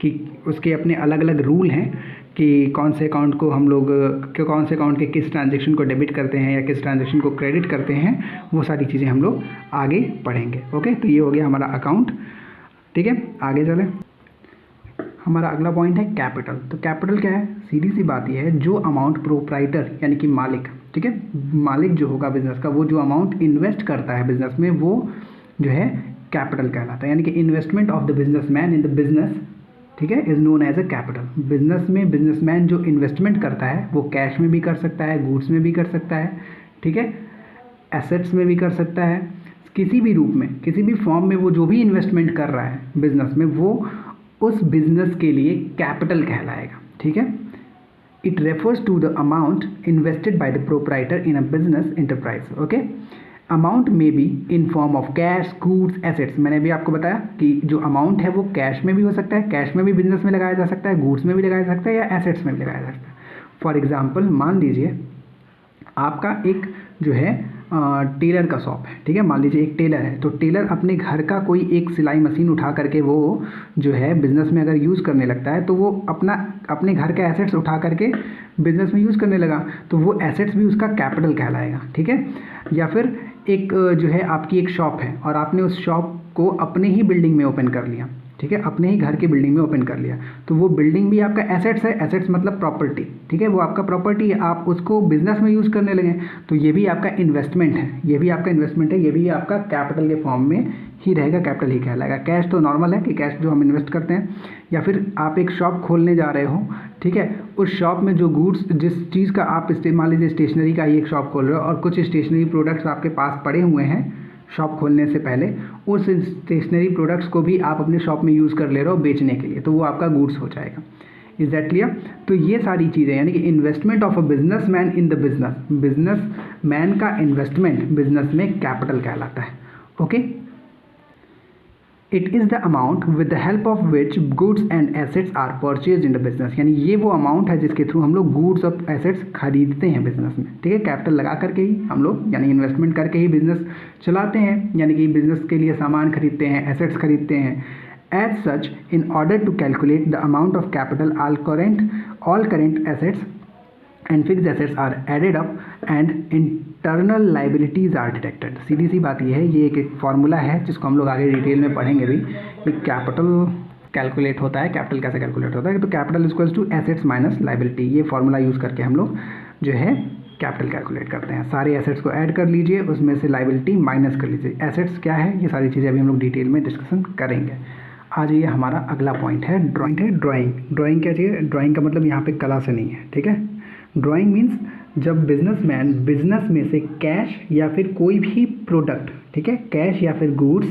कि उसके अपने अलग अलग रूल हैं कि कौन से अकाउंट को हम लोग कौन से अकाउंट के किस ट्रांजेक्शन को डेबिट करते हैं या किस ट्रांजेक्शन को क्रेडिट करते हैं, वो सारी चीज़ें हम लोग आगे पढ़ेंगे। ओके, तो ये हो गया हमारा अकाउंट, ठीक है। आगे चलें। हमारा अगला पॉइंट है कैपिटल। तो कैपिटल क्या है, सीधी सी बात यह है, जो अमाउंट प्रोप्राइटर यानी कि मालिक, ठीक है, मालिक जो होगा बिजनेस का, वो जो अमाउंट इन्वेस्ट करता है बिजनेस में, वो जो है कैपिटल कहलाता है। यानी कि investment of the businessman in the business, ठीक है, is known as a capital. Business में बिजनेसमैन जो इन्वेस्टमेंट करता है वो कैश में भी कर सकता है, गुड्स में भी कर सकता है, ठीक है, एसेट्स में भी कर सकता है, किसी भी रूप में, किसी भी फॉर्म में वो जो भी इन्वेस्टमेंट कर रहा है बिजनेस में, वो उस बिजनेस के लिए कैपिटल कहलाएगा, ठीक है। It refers to the amount invested by the proprietor in a business enterprise. Okay, amount may be in form of cash, goods, assets. मैंने अभी आपको बताया कि जो अमाउंट है वो कैश में भी हो सकता है, कैश में भी बिजनेस में लगाया जा सकता है, गुड्स में भी लगाया जा सकता है, या एसेट्स में भी लगाया जा सकता है। फॉर एग्जाम्पल, मान लीजिए आपका एक जो है टेलर का शॉप है, ठीक है, मान लीजिए एक टेलर है, तो टेलर अपने घर का कोई एक सिलाई मशीन उठा करके वो जो है बिज़नेस में अगर यूज़ करने लगता है, तो वो अपने घर के एसेट्स उठा करके बिज़नेस में यूज़ करने लगा, तो वो एसेट्स भी उसका कैपिटल कहलाएगा, ठीक है। या फिर एक जो है आपकी एक शॉप है और आपने उस शॉप को अपने ही बिल्डिंग में ओपन कर लिया, ठीक है, अपने ही घर की बिल्डिंग में ओपन कर लिया, तो वो बिल्डिंग भी आपका एसेट्स है, एसेट्स मतलब प्रॉपर्टी, ठीक है, वो आपका प्रॉपर्टी है, आप उसको बिजनेस में यूज़ करने लगे, तो ये भी आपका इन्वेस्टमेंट है, ये भी आपका इन्वेस्टमेंट है, ये भी आपका कैपिटल के फॉर्म में ही रहेगा, कैपिटल ही कहलाएगा। कैश तो नॉर्मल है कि कैश जो हम इन्वेस्ट करते हैं, या फिर आप एक शॉप खोलने जा रहे हो, ठीक है, उस शॉप में जो गुड्स, जिस चीज़ का आप मान लीजिए स्टेशनरी का ही एक शॉप खोल रहे हो और कुछ स्टेशनरी प्रोडक्ट्स आपके पास पड़े हुए हैं शॉप खोलने से पहले, उस स्टेशनरी प्रोडक्ट्स को भी आप अपने शॉप में यूज़ कर ले रहे हो बेचने के लिए, तो वो आपका गुड्स हो जाएगा। Is that clear? तो ये सारी चीज़ें, यानी कि investment of a business man in the business, business man का इन्वेस्टमेंट बिजनेस में कैपिटल कहलाता है। Okay, it is the amount with the help of which goods and assets are purchase in the business, यानी ये वो amount है जिसके through हम लोग गुड्स और एसेट्स खरीदते हैं बिजनेस में, ठीक है, कैपिटल लगा करके ही हम लोग, यानी इन्वेस्टमेंट करके ही बिजनेस चलाते हैं, यानी कि बिजनेस के लिए सामान खरीदते हैं, एसेट्स खरीदते हैं। As such, in order to calculate the amount of capital, all current assets and fixed assets are added up and internal liabilities are detected. सीधी सी बात ये है, ये एक फार्मूला है जिसको हम लोग आगे डिटेल में पढ़ेंगे भी, कि कैपिटल कैलकुलेट होता है, कैपिटल कैसे कैलकुलेट होता है, तो capital equals to assets minus liability, ये फार्मूला यूज़ करके हम लोग जो है कैपिटल कैलकुलेट करते हैं। सारे एसेट्स को ऐड कर लीजिए, उसमें से लाइबिलिटी माइनस कर लीजिए। एसेट्स क्या है, ये सारी चीज़ें अभी हम लोग डिटेल में डिस्कशन करेंगे। आज ये हमारा अगला पॉइंट है ड्राइंग। ड्राइंग क्या चाहिए, ड्राइंग का मतलब यहाँ पे कला से नहीं है, ठीक है। ड्राइंग मीन्स जब बिजनेसमैन बिजनेस में से कैश या फिर कोई भी प्रोडक्ट, ठीक है, कैश या फिर गुड्स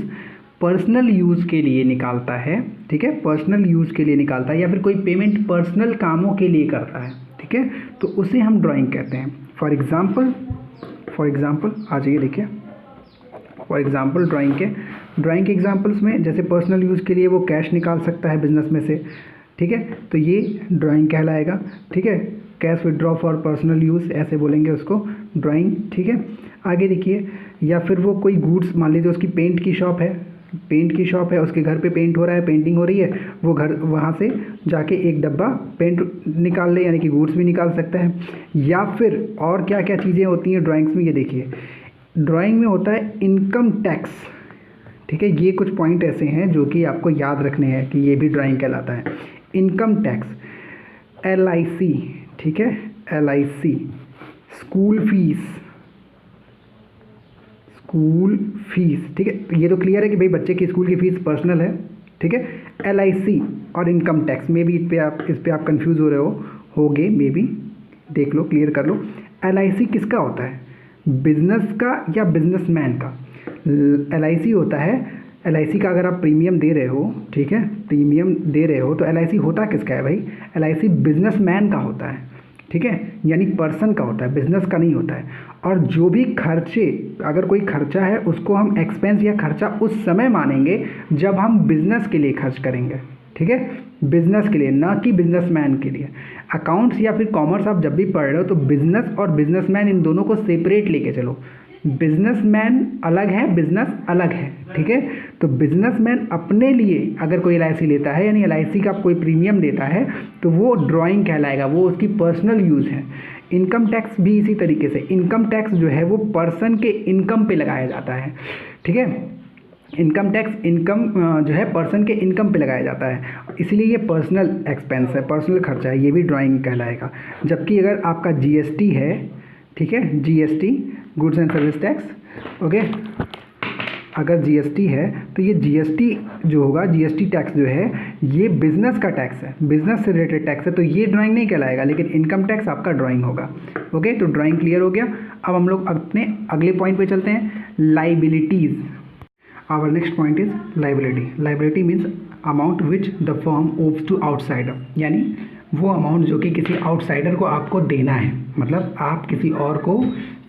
पर्सनल यूज़ के लिए निकालता है, ठीक है, पर्सनल यूज़ के लिए निकालता है, या फिर कोई पेमेंट पर्सनल कामों के लिए करता है, ठीक है, तो उसे हम ड्राइंग कहते हैं। फॉर एग्जाम्पल आ जाइए, देखिए, फॉर एग्जाम्पल ड्राइंग के एग्जाम्पल्स में, जैसे पर्सनल यूज़ के लिए वो कैश निकाल सकता है बिजनेस में से, ठीक है, तो ये ड्राइंग कहलाएगा, ठीक है, cash withdraw for personal use ऐसे बोलेंगे उसको, ड्राइंग, ठीक है। आगे देखिए, या फिर वो कोई गुड्स, मान लीजिए उसकी पेंट की शॉप है, उसके घर पे पेंट हो रहा है, पेंटिंग हो रही है, वो घर वहाँ से जाके एक डब्बा पेंट निकाल ले, यानी कि गुड्स भी निकाल सकता है। या फिर और क्या क्या चीज़ें होती हैं ड्राइंग्स में, ये देखिए, ड्राइंग में होता है इनकम टैक्स, ठीक है, ये कुछ पॉइंट ऐसे हैं जो कि आपको याद रखने हैं कि ये भी ड्राइंग कहलाता है। इनकम टैक्स, LIC, ठीक है, LIC, स्कूल फीस, ठीक है, तो ये तो क्लियर है कि भाई बच्चे की स्कूल की फीस पर्सनल है, ठीक है। LIC और इनकम टैक्स में भी इस पे आप कंफ्यूज हो रहे होगे, मे बी देख लो, क्लियर कर लो। LIC किसका होता है, बिजनेस का या बिजनेसमैन का? LIC होता है, LIC का अगर आप प्रीमियम दे रहे हो, ठीक है, प्रीमियम दे रहे हो, तो LIC होता किसका है भाई? LIC बिजनेसमैन का होता है, ठीक है, यानी पर्सन का होता है, बिजनेस का नहीं होता है। और जो भी खर्चे, अगर कोई खर्चा है उसको हम एक्सपेंस या खर्चा उस समय मानेंगे जब हम बिजनेस के लिए खर्च करेंगे, ठीक है, बिजनेस के लिए, ना कि बिजनेसमैन के लिए। अकाउंट्स या फिर कॉमर्स आप जब भी पढ़ रहे हो तो बिजनेस और बिजनेसमैन इन दोनों को सेपरेट लेके चलो। बिजनेसमैन अलग है, बिजनेस अलग है, ठीक है। तो बिजनेसमैन अपने लिए अगर कोई LIC लेता है, यानी LIC का कोई प्रीमियम देता है, तो वो ड्राइंग कहलाएगा, वो उसकी पर्सनल यूज़ है। इनकम टैक्स भी इसी तरीके से, इनकम टैक्स जो है वो पर्सन के इनकम पे लगाया जाता है, ठीक है। इनकम टैक्स जो है पर्सन के इनकम पे लगाया जाता है, इसलिए ये पर्सनल एक्सपेंस है, पर्सनल खर्चा है, ये भी ड्राइंग कहलाएगा। जबकि अगर आपका जीएसटी है, ठीक है, GST goods and service tax, okay, अगर जीएसटी है तो ये जीएसटी जो होगा, जीएसटी टैक्स जो है ये बिजनेस का टैक्स है, बिजनेस से रिलेटेड टैक्स है, तो ये ड्राइंग नहीं कहलाएगा, लेकिन इनकम टैक्स आपका ड्राइंग होगा। ओके, तो ड्राइंग क्लियर हो गया। अब हम लोग अपने अगले पॉइंट पे चलते हैं, liabilities. Our next point is liability. Liability means amount which the firm owes to outsider, यानी वो अमाउंट जो कि किसी आउटसाइडर को आपको देना है, मतलब आप किसी और को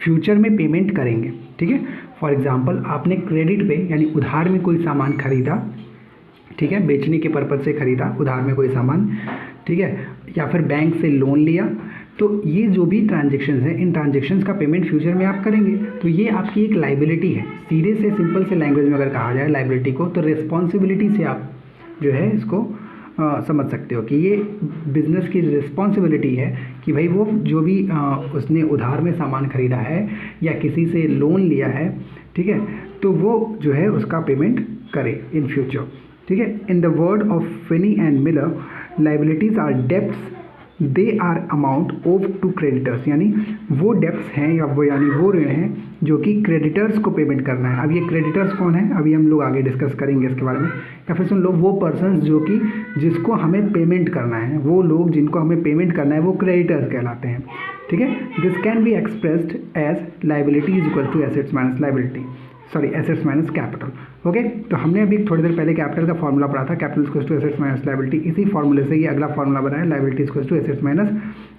फ्यूचर में पेमेंट करेंगे, ठीक है। फॉर एग्जांपल आपने क्रेडिट पे यानी उधार में कोई सामान खरीदा, ठीक है, बेचने के पर्पज़ से खरीदा उधार में कोई सामान, ठीक है, या फिर बैंक से लोन लिया, तो ये जो भी ट्रांजेक्शन्स हैं, इन ट्रांजेक्शन्स का पेमेंट फ्यूचर में आप करेंगे, तो ये आपकी एक लाइबिलिटी है। सीधे से सिंपल से लैंग्वेज में अगर कहा जाए लाइबिलिटी को, तो रिस्पॉन्सिबिलिटी से आप जो है इसको समझ सकते हो कि ये बिज़नेस की रिस्पॉन्सिबिलिटी है कि भाई वो जो भी उसने उधार में सामान खरीदा है या किसी से लोन लिया है, ठीक है, तो वो जो है उसका पेमेंट करे इन फ्यूचर, ठीक है। In the word of Finney and Miller, liabilities are debts they are amount owe to creditors, यानी वो डेब्ट्स हैं या वो यानी वो ऋण हैं जो कि क्रेडिटर्स को पेमेंट करना है। अब ये क्रेडिटर्स कौन है, अभी हम लोग आगे डिस्कस करेंगे इसके बारे में। या फिर सुन लो, वो पर्सन्स जो कि जिसको हमें पेमेंट करना है, वो लोग जिनको हमें पेमेंट करना है वो क्रेडिटर्स कहलाते हैं, ठीक है। This can be expressed as liability is equal to assets minus liability, sorry assets minus capital. Okay, तो हमने अभी थोड़ी देर पहले कैपिटल का फॉर्मूला पढ़ा था, capital equal to assets minus liability. इसी फॉर्मूले से ये अगला फॉर्मूला बना है, liability equal to assets minus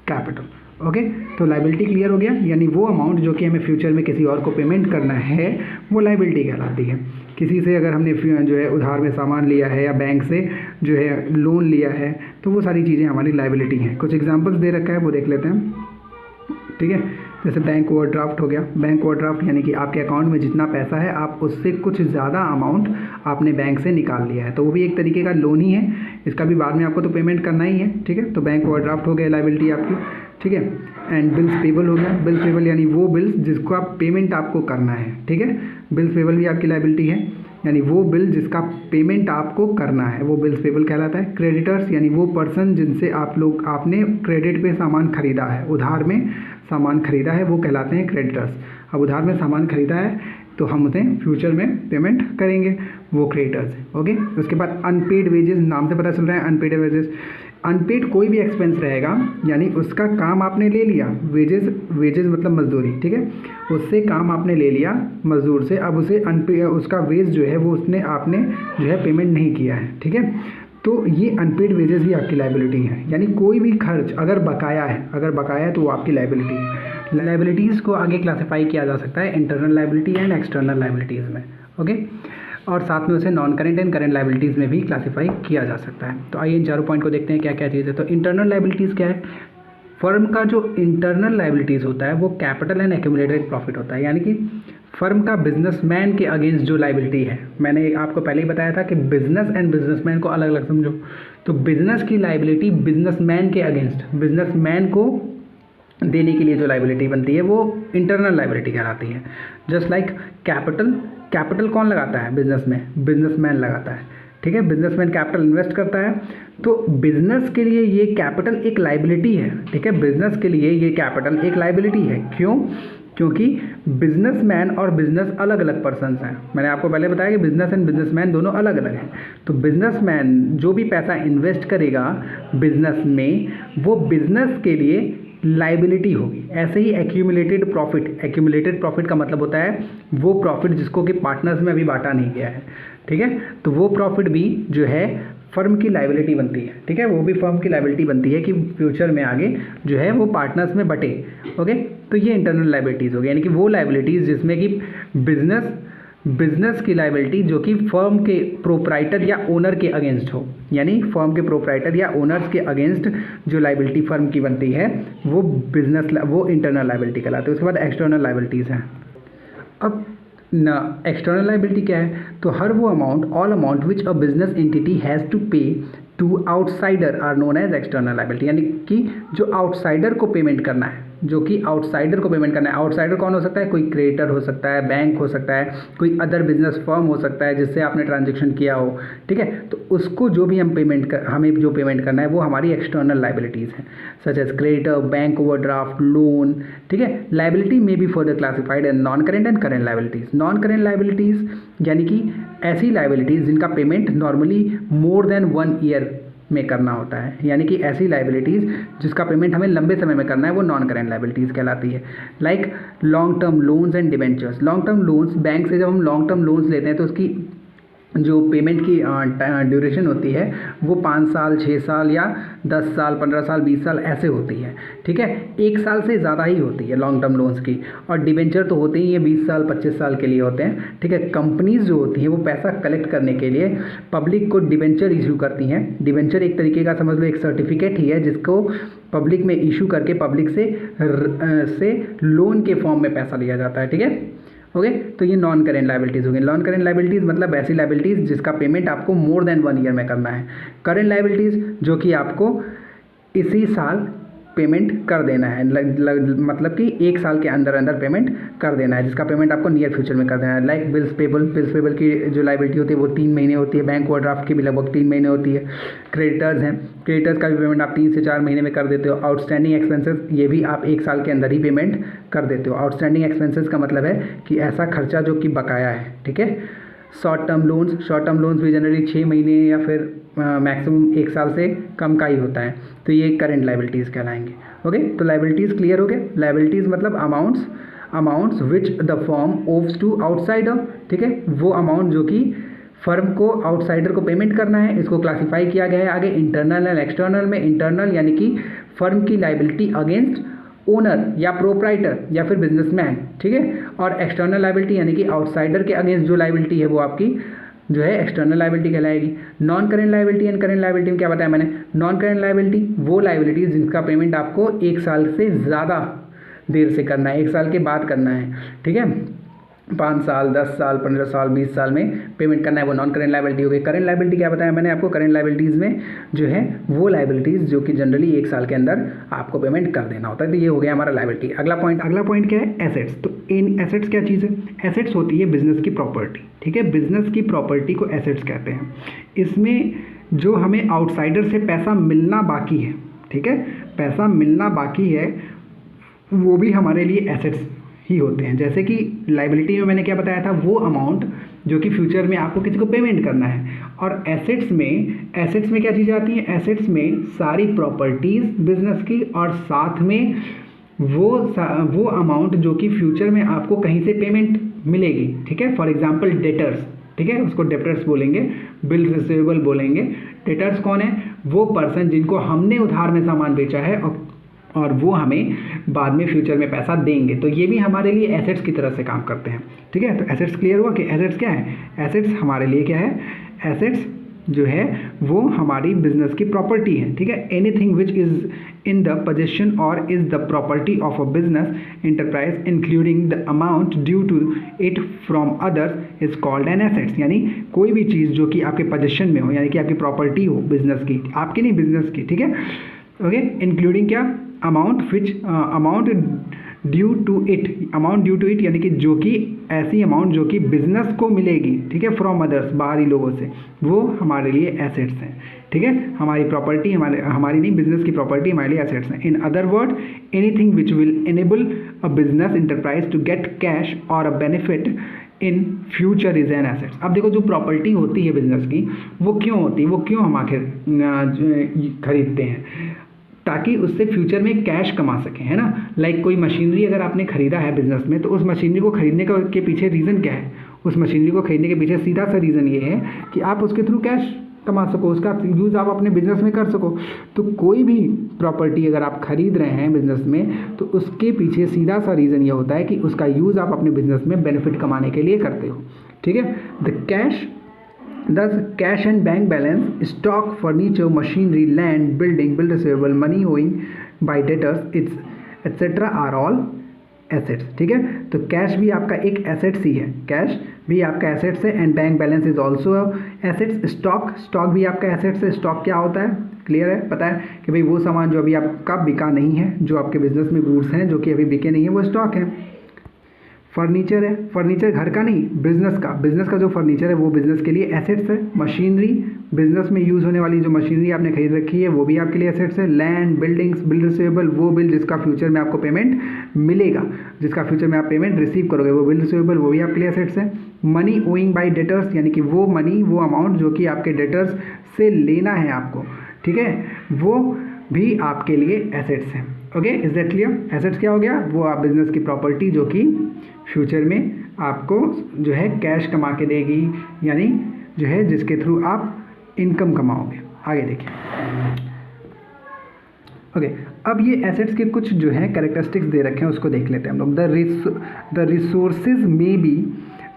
capital. Okay, तो लाइबिलिटी क्लियर हो गया, यानी वो अमाउंट जो कि हमें फ्यूचर में किसी और को पेमेंट करना है वो लाइबिलिटी कहलाती है। किसी से अगर हमने जो है उधार में सामान लिया है या बैंक से जो है लोन लिया है, तो वो सारी चीज़ें हमारी लाइबिलिटी हैं। कुछ एग्जाम्पल्स दे रखा है, वो देख लेते हैं, ठीक है। जैसे बैंक ओवरड्राफ्ट हो गया। बैंक ओवरड्राफ्ट यानी कि आपके अकाउंट में जितना पैसा है आप उससे कुछ ज़्यादा अमाउंट आपने बैंक से निकाल लिया है, तो वो भी एक तरीके का लोन ही है, इसका भी बाद में आपको तो पेमेंट करना ही है, ठीक है। तो बैंक ओवरड्राफ्ट हो गया लाइबिलिटी आपकी, ठीक है। एंड बिल्स पेबल हो गया। बिल्स पेबल यानी वो बिल्स जिसको आप पेमेंट आपको करना है, ठीक है। बिल्स पेबल भी आपकी लाइबिलिटी है, यानी वो बिल जिसका पेमेंट आपको करना है वो बिल्स पेबल कहलाता है। क्रेडिटर्स यानी वो पर्सन जिनसे आपने क्रेडिट पे सामान खरीदा है, उधार में सामान खरीदा है, वो कहलाते हैं क्रेडिटर्स। अब उधार में सामान खरीदा है तो हम उन्हें फ्यूचर में पेमेंट करेंगे, वो क्रेडिटर्स है। ओके, उसके बाद अनपेड वेजेस, नाम से पता चल रहा है अनपेड वेजेस। अनपेड कोई भी एक्सपेंस रहेगा, यानी उसका काम आपने ले लिया, वेजेस मतलब मजदूरी, ठीक है, उससे काम आपने ले लिया मजदूर से, अब उसे उसका वेज जो है वो आपने जो है पेमेंट नहीं किया है, ठीक है, तो ये अनपेड वेजेस भी आपकी लाइबिलिटी है। यानी कोई भी खर्च अगर बकाया है तो वो आपकी लाइबिलिटी है। लाइबिलिटीज़ को आगे क्लासीफाई किया जा सकता है internal liability and external liabilities में, ओके, और साथ में उसे non current and current liabilities में भी क्लासीफाई किया जा सकता है। तो आइए इन चारों पॉइंट को देखते हैं क्या क्या चीज़ है। तो इंटरनल लाइबिलिटीज़ क्या है? फर्म का जो इंटरनल लाइबिलिटीज़ होता है वो कैपिटल एंड एक्यूमुलेटेड प्रॉफिट होता है, यानी कि फर्म का बिजनेसमैन के अगेंस्ट जो लाइबिलिटी है। मैंने आपको पहले ही बताया था कि बिजनेस एंड बिजनेसमैन को अलग अलग समझो। तो बिजनेस की लाइबिलिटी बिजनेसमैन के अगेंस्ट, बिजनेसमैन को देने के लिए जो लाइबिलिटी बनती है वो इंटरनल लाइबिलिटी कहलाती है। जस्ट लाइक कैपिटल कौन लगाता है बिजनेस में? बिजनेसमैन लगाता है, ठीक है। बिजनेसमैन कैपिटल इन्वेस्ट करता है, तो बिजनेस के लिए ये कैपिटल एक लाइबिलिटी है, ठीक है। बिजनेस के लिए ये कैपिटल एक लाइबिलिटी है। क्यों? क्योंकि बिजनेसमैन और बिजनेस अलग अलग पर्सन्स हैं। मैंने आपको पहले बताया कि बिजनेस एंड बिजनेसमैन दोनों अलग अलग हैं। तो बिजनेसमैन जो भी पैसा इन्वेस्ट करेगा बिजनेस में, वो बिजनेस के लिए लाइबिलिटी होगी। ऐसे ही एक्यूमुलेटेड प्रॉफिट का मतलब होता है वो प्रॉफिट जिसको कि पार्टनर्स में अभी बांटा नहीं गया है, ठीक है। तो वो प्रॉफिट भी जो है फर्म की लाइबिलिटी बनती है, ठीक है। वो भी फर्म की लाइबिलिटी बनती है कि फ्यूचर में आगे जो है वो पार्टनर्स में बटे, ओके। तो ये इंटरनल लाइबिलिटीज़ हो गई, यानी कि वो लाइबिलिटीज़ जिसमें कि बिजनेस की लाइबिलिटी जो कि फर्म के प्रोप्राइटर या ओनर के अगेंस्ट हो, यानी फर्म के प्रोप्राइटर या ओनर्स के अगेंस्ट जो लाइबिलिटी फर्म की बनती है वो इंटरनल लाइबिलिटी कहलाती है। उसके बाद एक्सटर्नल लाइबिलिटीज़ हैं। अब एक्सटर्नल लाइबिलिटी क्या है? तो हर वो all amount which a business entity has to pay to outsider are known as external liability, यानी कि जो आउटसाइडर को पेमेंट करना है, जो कि आउटसाइडर को पेमेंट करना है। आउटसाइडर कौन हो सकता है? कोई क्रेडिटर हो सकता है, बैंक हो सकता है, कोई अदर बिजनेस फर्म हो सकता है जिससे आपने ट्रांजेक्शन किया हो, ठीक है। तो उसको जो भी हमें जो पेमेंट करना है वो हमारी एक्सटर्नल लाइबिलिटीज़ हैं, such as creditor, bank overdraft, loan, ठीक है। लाइबिलिटी में be further classified as non current and current liabilities. Non current liabilities यानी कि ऐसी लाइबिलिटीज़ जिनका payment normally more than 1 year में करना होता है, यानी कि ऐसी लाइबिलिटीज़ जिसका पेमेंट हमें लंबे समय में करना है वो नॉन करेंट लाइबिलिटीज़ कहलाती है। Like long term loans and debentures. Long term loans, bank से जब हम लॉन्ग टर्म लोन्स लेते हैं तो उसकी जो पेमेंट की ड्यूरेशन होती है वो 5 साल, 6 साल या 10 साल, 15 साल, 20 साल ऐसे होती है, ठीक है। 1 साल से ज़्यादा ही होती है लॉन्ग टर्म लोन्स की। और डिबेंचर तो होते ही ये 20 साल, 25 साल के लिए होते हैं, ठीक है। कंपनीज जो होती हैं वो पैसा कलेक्ट करने के लिए पब्लिक को डिबेंचर इशू करती हैं। डिबेंचर एक तरीके का समझ लो एक सर्टिफिकेट ही है जिसको पब्लिक में इशू करके पब्लिक से लोन के फॉर्म में पैसा लिया जाता है, ठीक है। ओके, तो ये नॉन करेंट लाइबिलिटीज़ हो गई। नॉन करेंट लाइबिलिटीज़ मतलब ऐसी लाइबिलिटीज़ जिसका पेमेंट आपको मोर देन 1 ईयर में करना है। करेंट लाइबिलिटीज़ जो कि आपको इसी साल पेमेंट कर देना है, मतलब कि 1 साल के अंदर अंदर पेमेंट कर देना है, जिसका पेमेंट आपको नियर फ्यूचर में कर देना है। Like bills payable. Bills payable की जो लाइबिलिटी होती है वो 3 महीने होती है। बैंक ओवरड्राफ्ट की भी लगभग 3 महीने होती है। क्रेडिटर्स हैं, क्रेडिटर्स का भी पेमेंट आप 3 से 4 महीने में कर देते हो। आउटस्टैंडिंग एक्सपेंसेस, ये भी आप 1 साल के अंदर ही पेमेंट कर देते हो। आउटस्टैंडिंग एक्सपेंसेस का मतलब है कि ऐसा खर्चा जो कि बकाया है, ठीक है। शॉर्ट टर्म लोन्स भी जनरली 6 महीने या फिर मैक्सिमम 1 साल से कम का ही होता है, तो ये करंट लाइबिलिटीज़ कहलाएंगे। ओके, तो लाइबिलिटीज़ क्लियर हो गए। लाइबिलिटीज़ मतलब amounts which the firm owes to outsider, ठीक है। वो अमाउंट जो कि फर्म को आउटसाइडर को पेमेंट करना है, इसको क्लासीफाई किया गया है आगे इंटरनल एंड एक्सटर्नल में। इंटरनल यानी कि फर्म की लाइबिलिटी अगेंस्ट ओनर या प्रोप्राइटर या फिर बिजनेसमैन, ठीक है। और एक्सटर्नल लाइबिलिटी यानी कि आउटसाइडर के अगेंस्ट जो लाइबिलिटी है वो आपकी जो है एक्सटर्नल लाइबिलिटी कहलाएगी। Non current liability and current liability में क्या बताया मैंने? नॉन करेंट लाइबिलिटी वो लाइबिलिटीज जिनका पेमेंट आपको 1 साल से ज़्यादा देर से करना है, 1 साल के बाद करना है, ठीक है। 5 साल, 10 साल, 15 साल, 20 साल में पेमेंट करना है, वो नॉन करेंट लाइबिलिटी हो गई। करेंट लाइबिलिटी क्या बताया मैंने आपको? करेंट लाइबिलिटीज़ में जो है वो लाइबिलिटीज़ जो कि जनरली 1 साल के अंदर आपको पेमेंट कर देना होता है। तो ये हो गया हमारा लाइबिलिटी। अगला पॉइंट क्या है? एसेट्स। तो इन एसेट्स क्या चीज़ है? एसेट्स होती है बिजनेस की प्रॉपर्टी, ठीक है। बिजनेस की प्रॉपर्टी को एसेट्स कहते हैं। इसमें जो हमें आउटसाइडर से पैसा मिलना बाकी है, ठीक है, पैसा मिलना बाकी है, वो भी हमारे लिए एसेट्स ही होते हैं। जैसे कि लाइबिलिटी में मैंने क्या बताया था? वो अमाउंट जो कि फ्यूचर में आपको किसी को पेमेंट करना है। और एसेट्स में क्या चीज़ें आती हैं? एसेट्स में सारी प्रॉपर्टीज़ बिजनेस की और साथ में वो अमाउंट जो कि फ्यूचर में आपको कहीं से पेमेंट मिलेगी, ठीक है। फॉर एग्जांपल डेटर्स, ठीक है, उसको डेटर्स बोलेंगे, बिल रिसीवेबल बोलेंगे। डेटर्स कौन है? वो पर्सन जिनको हमने उधार में सामान बेचा है और वो हमें बाद में फ्यूचर में पैसा देंगे, तो ये भी हमारे लिए एसेट्स की तरह से काम करते हैं, ठीक है। तो एसेट्स क्लियर हुआ कि एसेट्स क्या है? एसेट्स हमारे लिए क्या है? एसेट्स जो है वो हमारी बिजनेस की प्रॉपर्टी है, ठीक है। Anything which is in the possession or is the property of a business enterprise including the amount due to it from others is called an assets. यानी कोई भी चीज़ जो कि आपके पोजेशन में हो, यानी कि आपकी प्रॉपर्टी हो बिजनेस की, आपकी नहीं बिजनेस की, ठीक है। ओके, इंक्लूडिंग क्या? अमाउंट ड्यू टू इट यानी कि जो कि ऐसी अमाउंट जो कि बिजनेस को मिलेगी, ठीक है, फ्रॉम अदर्स, बाहरी लोगों से, वो हमारे लिए एसेट्स हैं, ठीक है। हमारी प्रॉपर्टी हमारी नहीं, बिजनेस की प्रॉपर्टी हमारे लिए एसेट्स हैं। In other word, anything which will enable a business enterprise to get cash or a benefit in future is an assets. अब देखो, जो प्रॉपर्टी होती है बिजनेस की वो क्यों होती है? वो क्यों हम आखिर खरीदते हैं? ताकि उससे फ्यूचर में कैश कमा सकें, है ना। लाइक कोई मशीनरी अगर आपने खरीदा है बिजनेस में, तो उस मशीनरी को खरीदने के पीछे रीज़न क्या है? उस मशीनरी को खरीदने के पीछे सीधा सा रीज़न ये है कि आप उसके थ्रू कैश कमा सको, उसका यूज़ आप अपने बिजनेस में कर सको। तो कोई भी प्रॉपर्टी अगर आप खरीद रहे हैं बिजनेस में, तो उसके पीछे सीधा सा रीज़न ये होता है कि उसका यूज़ आप अपने बिजनेस में बेनिफिट कमाने के लिए करते हो, ठीक है। Thus, cash and bank balance, stock, furniture, machinery, land, building, bill receivable, money owing by debtors, etc. are all assets, ठीक है। तो कैश भी आपका एक एसेट्स ही है, कैश भी आपका एसेट्स है। And bank balance is also assets. Stock भी आपका एसेट्स है। स्टॉक क्या होता है, क्लियर है, पता है कि भाई वो सामान जो अभी आपका बिका नहीं है, जो आपके बिजनेस में गुड्स हैं जो कि अभी बिके नहीं है, वो स्टॉक है। फर्नीचर है, फर्नीचर घर का नहीं, बिजनेस का जो फर्नीचर है वो बिजनेस के लिए एसेट्स है। मशीनरी, बिजनेस में यूज़ होने वाली जो मशीनरी आपने खरीद रखी है वो भी आपके लिए एसेट्स है। लैंड, बिल्डिंग्स, बिल रिसीवेबल, वो बिल जिसका फ्यूचर में आपको पेमेंट मिलेगा, जिसका फ्यूचर में आप पेमेंट रिसीव करोगे, वो बिल रिसीवेबल, वो भी आपके लिए एसेट्स है। मनी ओइंग बाय डेटर्स, यानी कि वो मनी, वो अमाउंट जो कि आपके डेटर्स से लेना है आपको, ठीक है, वो भी आपके लिए एसेट्स हैं। Okay, is that clear? Assets क्या हो गया, वो आप बिजनेस की प्रॉपर्टी जो कि फ्यूचर में आपको जो है कैश कमा के देगी, यानी जो है जिसके थ्रू आप इनकम कमाओगे। आगे देखिए। ओके, अब ये एसेट्स के कुछ जो है कैरेक्टरिस्टिक्स दे रखे हैं, उसको देख लेते हैं हम लोग। द रिसोर्सेज में बी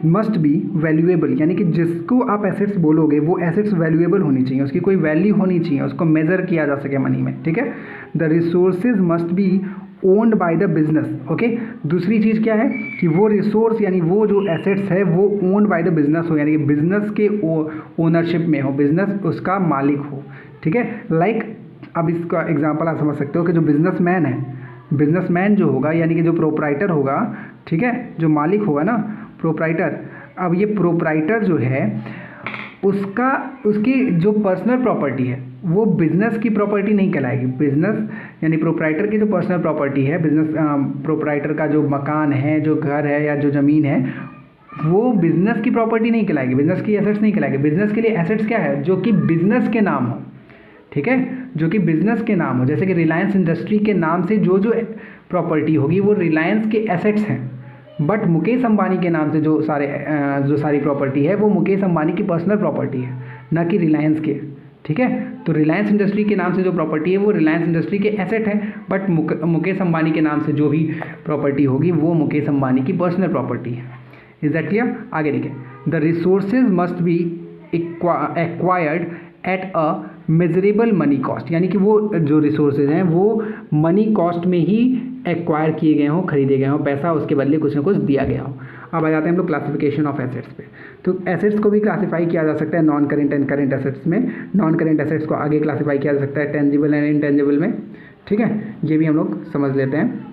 मस्ट बी वैल्यूएबल, यानी कि जिसको आप एसेट्स बोलोगे वो एसेट्स वैल्यूएबल होनी चाहिए, उसकी कोई वैल्यू होनी चाहिए, उसको मेजर किया जा सके मनी में, ठीक है। The resources must be owned by the business. Okay, दूसरी चीज़ क्या है कि वो रिसोर्स यानी वो जो एसेट्स है वो ओन्ड बाय द बिजनेस हो, यानी कि बिजनेस के ओनरशिप में हो, बिजनेस उसका मालिक हो, ठीक है। लाइक अब इसका एग्जांपल आप समझ सकते हो कि जो बिजनेसमैन है, बिजनेसमैन जो होगा यानी कि जो प्रोप्राइटर होगा, ठीक है, जो मालिक होगा ना, प्रोप्राइटर। अब ये प्रोप्राइटर जो है उसकी जो पर्सनल प्रॉपर्टी है वो बिजनेस की प्रॉपर्टी नहीं कहलाएगी। बिजनेस यानी प्रोप्राइटर की जो पर्सनल प्रॉपर्टी है, बिजनेस प्रोप्राइटर का जो मकान है, जो घर है या जो ज़मीन है, वो बिजनेस की प्रॉपर्टी नहीं कहलाएगी, बिजनेस की एसेट्स नहीं कहलाएगी। बिजनेस के लिए एसेट्स क्या है, जो कि बिजनेस के नाम हो, ठीक है, जो कि बिजनेस के नाम हो। जैसे कि रिलायंस इंडस्ट्री के नाम से जो जो प्रॉपर्टी होगी वो रिलायंस के एसेट्स हैं, बट मुकेश अंबानी के नाम से जो सारी प्रॉपर्टी है वो मुकेश अंबानी की पर्सनल प्रॉपर्टी है, ना कि रिलायंस के, ठीक है। तो रिलायंस इंडस्ट्री के नाम से जो प्रॉपर्टी है वो रिलायंस इंडस्ट्री के एसेट है, बट मुकेश अंबानी के नाम से जो भी प्रॉपर्टी होगी वो मुकेश अंबानी की पर्सनल प्रॉपर्टी है। Is that clear? आगे देखिए। The resources must be acquired at a measurable money cost, यानी कि वो जो रिसोर्सेज हैं वो मनी कॉस्ट में ही एक्वायर किए गए हों, खरीदे गए हों, पैसा उसके बदले कुछ ना कुछ दिया गया हो। अब आ जाते हैं हम लोग क्लासिफिकेशन ऑफ एसेट्स पे। तो एसेट्स को भी क्लासिफाई किया जा सकता है non current and current assets में। नॉन करेंट एसेट्स को आगे क्लासिफाई किया जा सकता है टेंजिबल एंड इनटेंजिबल में, ठीक है, ये भी हम लोग समझ लेते हैं।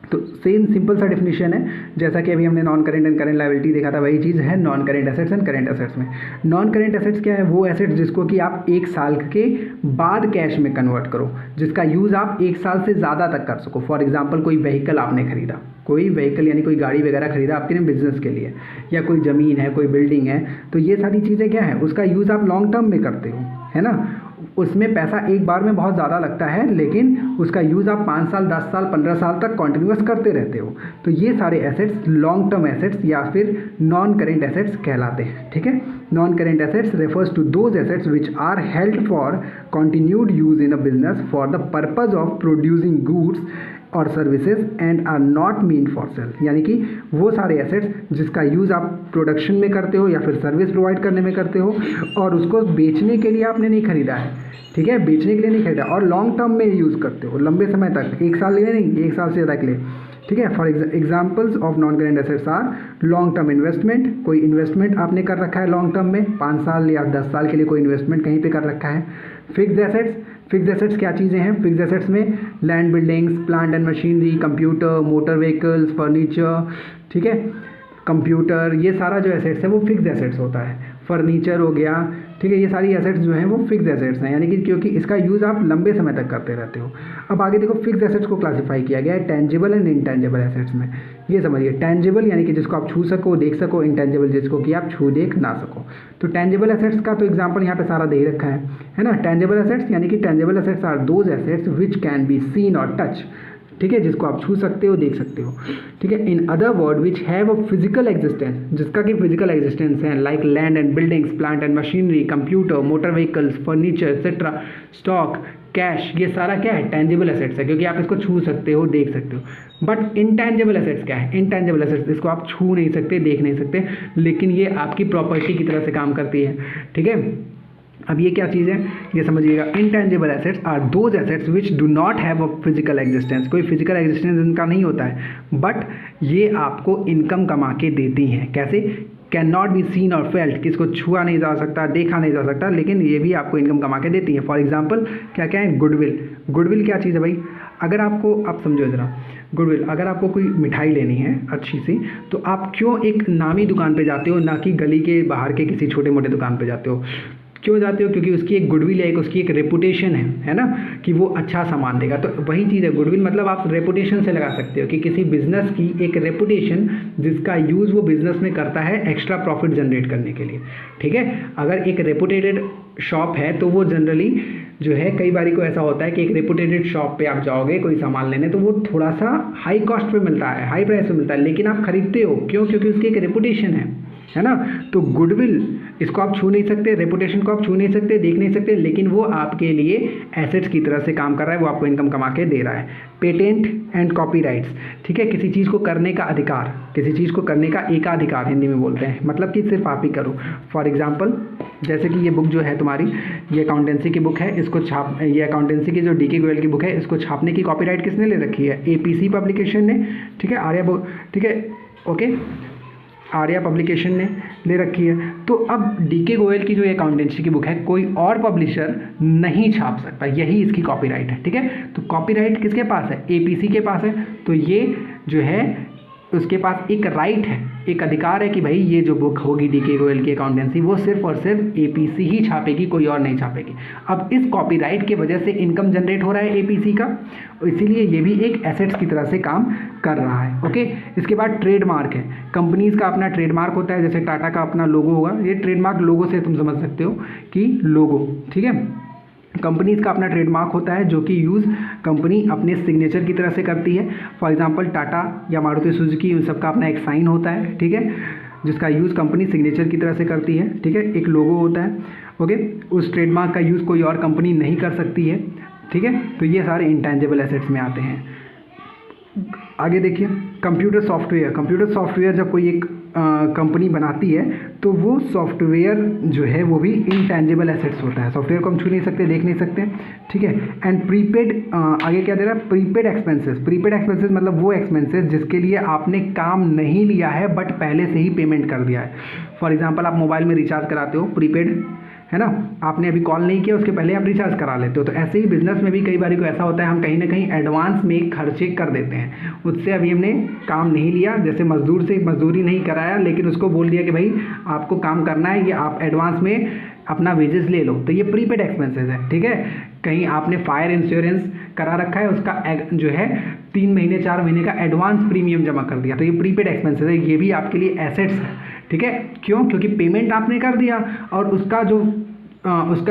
तो सेम सिंपल सा डेफिनेशन है जैसा कि अभी हमने non current and current liability देखा था, वही चीज़ है non current assets and current assets में। नॉन करेंट एसेट्स क्या है, वो एसेट्स जिसको कि आप 1 साल के बाद कैश में कन्वर्ट करो, जिसका यूज़ आप 1 साल से ज़्यादा तक कर सको। फॉर एग्जांपल कोई व्हीकल आपने खरीदा, कोई व्हीकल यानी कोई गाड़ी वगैरह खरीदा आपके बिजनेस के लिए, या कोई ज़मीन है, कोई बिल्डिंग है, तो ये सारी चीज़ें क्या है, उसका यूज़ आप लॉन्ग टर्म में करते हो, है ना। उसमें पैसा एक बार में बहुत ज़्यादा लगता है, लेकिन उसका यूज़ आप 5 साल, 10 साल, 15 साल तक कॉन्टिन्यूस करते रहते हो। तो ये सारे एसेट्स लॉन्ग टर्म एसेट्स या फिर नॉन करेंट एसेट्स कहलाते हैं, ठीक है। Non current assets refers to those assets which are held for continued use in a business for the purpose of producing goods or services and are not mean for sale, यानी कि वो सारे assets जिसका use आप production में करते हो या फिर सर्विस प्रोवाइड करने में करते हो, और उसको बेचने के लिए आपने नहीं खरीदा है, ठीक है, बेचने के लिए नहीं खरीदा, और लॉन्ग टर्म में यूज़ करते हो, लंबे समय तक, 1 साल लिए नहीं, 1 साल से ज़्यादा के लिए, ठीक है। For examples of non current assets are long term investment, कोई इन्वेस्टमेंट आपने कर रखा है लॉन्ग टर्म में, 5 साल या 10 साल के लिए कोई इन्वेस्टमेंट कहीं पे कर रखा है। फिक्स्ड एसेट्स, फिक्स्ड एसेट्स क्या चीज़ें हैं, फिक्स्ड एसेट्स में land, buildings, plant and machinery, computer, motor vehicles, furniture, ठीक है, कंप्यूटर, ये सारा जो एसेट्स है वो फिक्स्ड एसेट्स होता है। फर्नीचर हो गया, ठीक है, ये सारी एसेट्स जो हैं वो फिक्स्ड एसेट्स हैं, यानी कि क्योंकि इसका यूज़ आप लंबे समय तक करते रहते हो। अब आगे देखो, फिक्स्ड एसेट्स को क्लासिफाई किया गया है टेंजिबल एंड इनटेंजिबल एसेट्स में। ये समझिए, टेंजिबल यानी कि जिसको आप छू सको, देख सको, इनटेंजिबल जिसको कि आप छू देख ना सको। तो टेंजिबल एसेट्स का तो एग्जाम्पल यहाँ पे सारा दे रखा है ना। टेंजिबल एसेट्स यानी कि tangible assets are those assets which can be seen or touch, ठीक है, जिसको आप छू सकते हो, देख सकते हो, ठीक है। इन other word which have a physical existence, जिसका कि फिजिकल एग्जिस्टेंस है, like land and buildings, plant and machinery, computer, motor vehicles, furniture etcetera, stock, cash, ये सारा क्या है, टेंजिबल एसेट्स है, क्योंकि आप इसको छू सकते हो, देख सकते हो। बट इनटेंजिबल एसेट्स क्या है, इनटेंजिबल एसेट्स इसको आप छू नहीं सकते, देख नहीं सकते, लेकिन ये आपकी प्रॉपर्टी की तरह से काम करती है, ठीक है। अब ये क्या चीज़ है, ये समझिएगा। Intangible assets are those assets which do not have a physical existence, कोई फिजिकल एग्जिस्टेंस इनका नहीं होता है, बट ये आपको इनकम कमा के देती हैं। कैसे? कैन नॉट बी सीन और फेल्ट, किसको छुआ नहीं जा सकता, देखा नहीं जा सकता, लेकिन ये भी आपको इनकम कमा के देती है। फॉर एग्जाम्पल क्या क्या है? गुडविल। गुडविल क्या चीज़ है भाई? अगर आपको, आप समझो ज़रा, गुडविल, अगर आपको कोई मिठाई लेनी है अच्छी सी, तो आप क्यों एक नामी दुकान पे जाते हो, ना कि गली के बाहर के किसी छोटे मोटे दुकान पे जाते हो? क्यों जाते हो? क्योंकि उसकी एक गुडविल है, एक उसकी एक रेपुटेशन है ना, कि वो अच्छा सामान देगा। तो वही चीज़ है गुडविल, मतलब आप रेपुटेशन से लगा सकते हो कि किसी बिजनेस की एक रेपुटेशन जिसका यूज़ वो बिजनेस में करता है एक्स्ट्रा प्रॉफिट जनरेट करने के लिए। ठीक है, अगर एक रेपुटेटेड शॉप है तो वो जनरली जो है, कई बारी को ऐसा होता है कि एक रेपुटेटेड शॉप पे आप जाओगे कोई सामान लेने, तो वो थोड़ा सा हाई कॉस्ट पे मिलता है, हाई प्राइस पे मिलता है, लेकिन आप खरीदते हो क्यों? क्योंकि उसकी एक रेपुटेशन है ना। तो गुडविल, इसको आप छू नहीं सकते, रेपुटेशन को आप छू नहीं सकते, देख नहीं सकते, लेकिन वो आपके लिए एसेट्स की तरह से काम कर रहा है, वो आपको इनकम कमा के दे रहा है। पेटेंट एंड कॉपीराइट्स, ठीक है, किसी चीज़ को करने का अधिकार, किसी चीज़ को करने का एकाधिकार हिंदी में बोलते हैं, मतलब कि सिर्फ आप ही करो। फॉर एग्जाम्पल, जैसे कि ये बुक जो है तुम्हारी, ये अकाउंटेंसी की बुक है, इसको ये अकाउंटेंसी की जो डीके गोयल की बुक है, इसको छापने की कॉपीराइट किसने ले रखी है? एपीसी पब्लिकेशन ने। ठीक है, आर्या, ठीक है, ओके, आर्या पब्लिकेशन ने ले रखी है। तो अब डीके गोयल की जो अकाउंटेंसी की बुक है, कोई और पब्लिशर नहीं छाप सकता, यही इसकी कॉपीराइट है। ठीक है, तो कॉपीराइट किसके पास है? एपीसी के पास है। तो ये जो है उसके पास एक राइट है, एक अधिकार है कि भाई ये जो बुक होगी डीके गोयल की अकाउंटेंसी, वो सिर्फ और सिर्फ एपीसी ही छापेगी, कोई और नहीं छापेगी। अब इस कॉपीराइट की वजह से इनकम जनरेट हो रहा है एपीसी का, इसीलिए ये भी एक एसेट्स की तरह से काम कर रहा है। ओके, इसके बाद ट्रेडमार्क है। कंपनीज का अपना ट्रेडमार्क होता है, जैसे टाटा का अपना लोगो होगा, ये ट्रेडमार्क लोगो से तुम समझ सकते हो कि लोगो, ठीक है, कंपनीज का अपना ट्रेडमार्क होता है जो कि यूज़ कंपनी अपने सिग्नेचर की तरह से करती है। फॉर एग्जांपल टाटा या मारुति सुजुकी, उन सबका अपना एक साइन होता है, ठीक है, जिसका यूज़ कंपनी सिग्नेचर की तरह से करती है। ठीक है, एक लोगो होता है। ओके, उस ट्रेडमार्क का यूज़ कोई और कंपनी नहीं कर सकती है। ठीक है, तो ये सारे इंटेंजिबल एसेट्स में आते हैं। आगे देखिए, कंप्यूटर सॉफ्टवेयर। कंप्यूटर सॉफ्टवेयर जब कोई एक कंपनी बनाती है तो वो सॉफ्टवेयर जो है वो भी इंटेंजिबल एसेट्स होता है। सॉफ्टवेयर को हम छू नहीं सकते, देख नहीं सकते। ठीक है, एंड प्रीपेड, आगे क्या दे रहा है? Prepaid expenses. प्रीपेड एक्सपेंसेस मतलब वो एक्सपेंसेस जिसके लिए आपने काम नहीं लिया है बट पहले से ही पेमेंट कर दिया है। फॉर एग्जाम्पल, आप मोबाइल में रिचार्ज कराते हो, प्रीपेड है ना, आपने अभी कॉल नहीं किया, उसके पहले आप रिचार्ज करा लेते हो। तो ऐसे ही बिजनेस में भी कई बार को ऐसा होता है, हम कहीं ना कहीं एडवांस में खर्चे कर देते हैं, उससे अभी हमने काम नहीं लिया, जैसे मजदूर से मजदूरी नहीं कराया, लेकिन उसको बोल दिया कि भाई आपको काम करना है, ये आप एडवांस में अपना वेजेस ले लो, तो ये प्रीपेड एक्सपेंसेस है। ठीक है, कहीं आपने फायर इंश्योरेंस करा रखा है, उसका जो है 3 महीने 4 महीने का एडवांस प्रीमियम जमा कर दिया, तो ये प्रीपेड एक्सपेंसेस है, ये भी आपके लिए एसेट्स है। ठीक है, क्यों? क्योंकि पेमेंट आपने कर दिया और उसका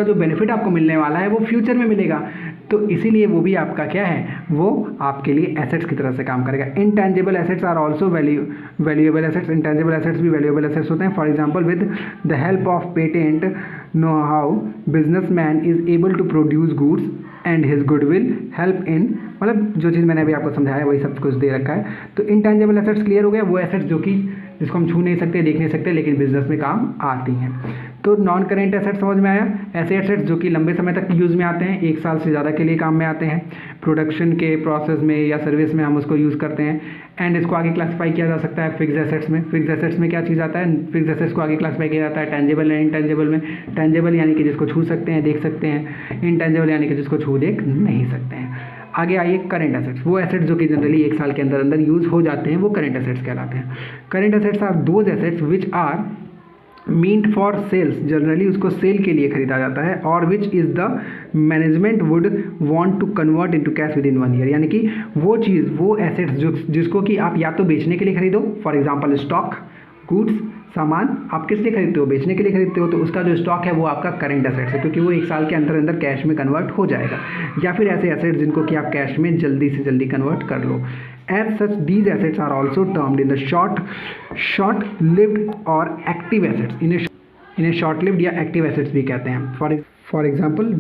जो बेनिफिट आपको मिलने वाला है वो फ्यूचर में मिलेगा, तो इसीलिए वो भी आपका क्या है, वो आपके लिए एसेट्स की तरह से काम करेगा। Intangible assets are also valuable assets. Intangible assets भी वैल्यूएबल एसेट्स होते हैं। For example, with the help of patent know how businessman is able to produce goods and his goodwill help in, मतलब जो चीज़ मैंने अभी आपको समझाया वही सब कुछ दे रखा है। तो इंटेंजिबल एसेट्स क्लियर हो गया, वो एसेट्स जो कि जिसको हम छू नहीं सकते, देख नहीं सकते, लेकिन बिजनेस में काम आती हैं। तो नॉन करेंट एसेट्स समझ में आया, ऐसे एसेट्स जो कि लंबे समय तक यूज़ में आते हैं, 1 साल से ज़्यादा के लिए काम में आते हैं, प्रोडक्शन के प्रोसेस में या सर्विस में हम उसको यूज़ करते हैं। एंड इसको आगे क्लासीफाई किया जा सकता है फिक्स एसेट्स में। फिक्स एसेट्स में क्या चीज़ आता है? फिक्स एसेट्स को आगे क्लासीफाई किया जाता है टेंजिबल एंड इंटेंजिबल में। टेंजिबल यानी कि जिसको छू सकते हैं, देख सकते हैं, इंटेंजिबल यानी कि जिसको छू देख नहीं सकते हैं। आगे आइए करंट एसेट्स, वो एसेट्स जो कि जनरली 1 साल के अंदर अंदर यूज़ हो जाते हैं, वो करंट एसेट्स कहलाते हैं। Current assets are those assets which are meant for sales, generally उसको सेल के लिए खरीदा जाता है, और which is the management would want to convert into cash within 1 year, यानी कि वो चीज़, वो एसेट्स जिसको कि आप या तो बेचने के लिए खरीदो, फॉर एग्जांपल स्टॉक, गुड्स, सामान आप किस लिए खरीदते हो? बेचने के लिए खरीदते हो, तो उसका जो स्टॉक है वो आपका करंट एसेट्स है, क्योंकि वो 1 साल के अंदर अंदर कैश में कन्वर्ट हो जाएगा। या फिर ऐसे एसेट्स जिनको कि आप कैश में जल्दी से जल्दी कन्वर्ट कर लो। As such, these assets are also termed in the short-lived or active assets. इन्हें short-lived या active assets भी कहते हैं। For example,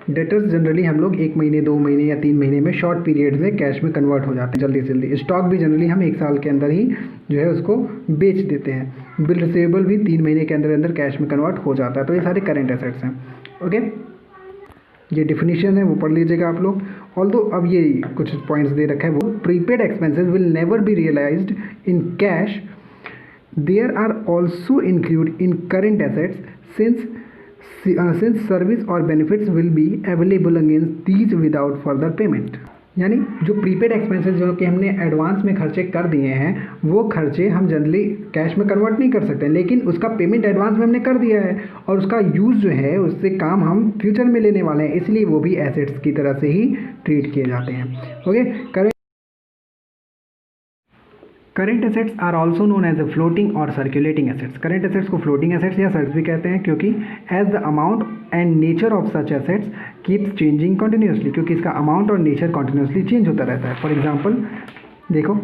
डेटर्स जनरली हम लोग 1 महीने 2 महीने या 3 महीने में शॉर्ट पीरियड में कैश में कन्वर्ट हो जाते हैं जल्दी से जल्दी। स्टॉक भी जनरली हम 1 साल के अंदर ही जो है उसको बेच देते हैं। बिल रिसीवेबल भी 3 महीने के अंदर अंदर कैश में कन्वर्ट हो जाता है। तो ये सारे करेंट एसेट्स हैं। ओके, ये डिफिनीशन है वो पढ़ लीजिएगा आप लोग। ऑल्दो अब ये कुछ पॉइंट्स दे रखा है, वो prepaid expenses will never be realised in cash, there are also include in current assets since service or benefits will be available against these without further payment. यानी जो प्रीपेड एक्सपेंसेस जो कि हमने एडवांस में खर्चे कर दिए हैं, वो खर्चे हम जनरली कैश में कन्वर्ट नहीं कर सकते, लेकिन उसका पेमेंट एडवांस में हमने कर दिया है और उसका यूज़ जो है, उससे काम हम फ्यूचर में लेने वाले हैं, इसलिए वो भी एसेट्स की तरह से ही ट्रीट किए जाते हैं। Okay, current assets are also known as a floating or circulating assets. Current assets को फ्लोटिंग एसेट्स या सर्च भी कहते हैं, क्योंकि as the amount and nature of such assets keeps changing continuously, क्योंकि इसका अमाउंट और नेचर कंटिन्यूसली चेंज होता रहता है। फॉर एग्जाम्पल देखो,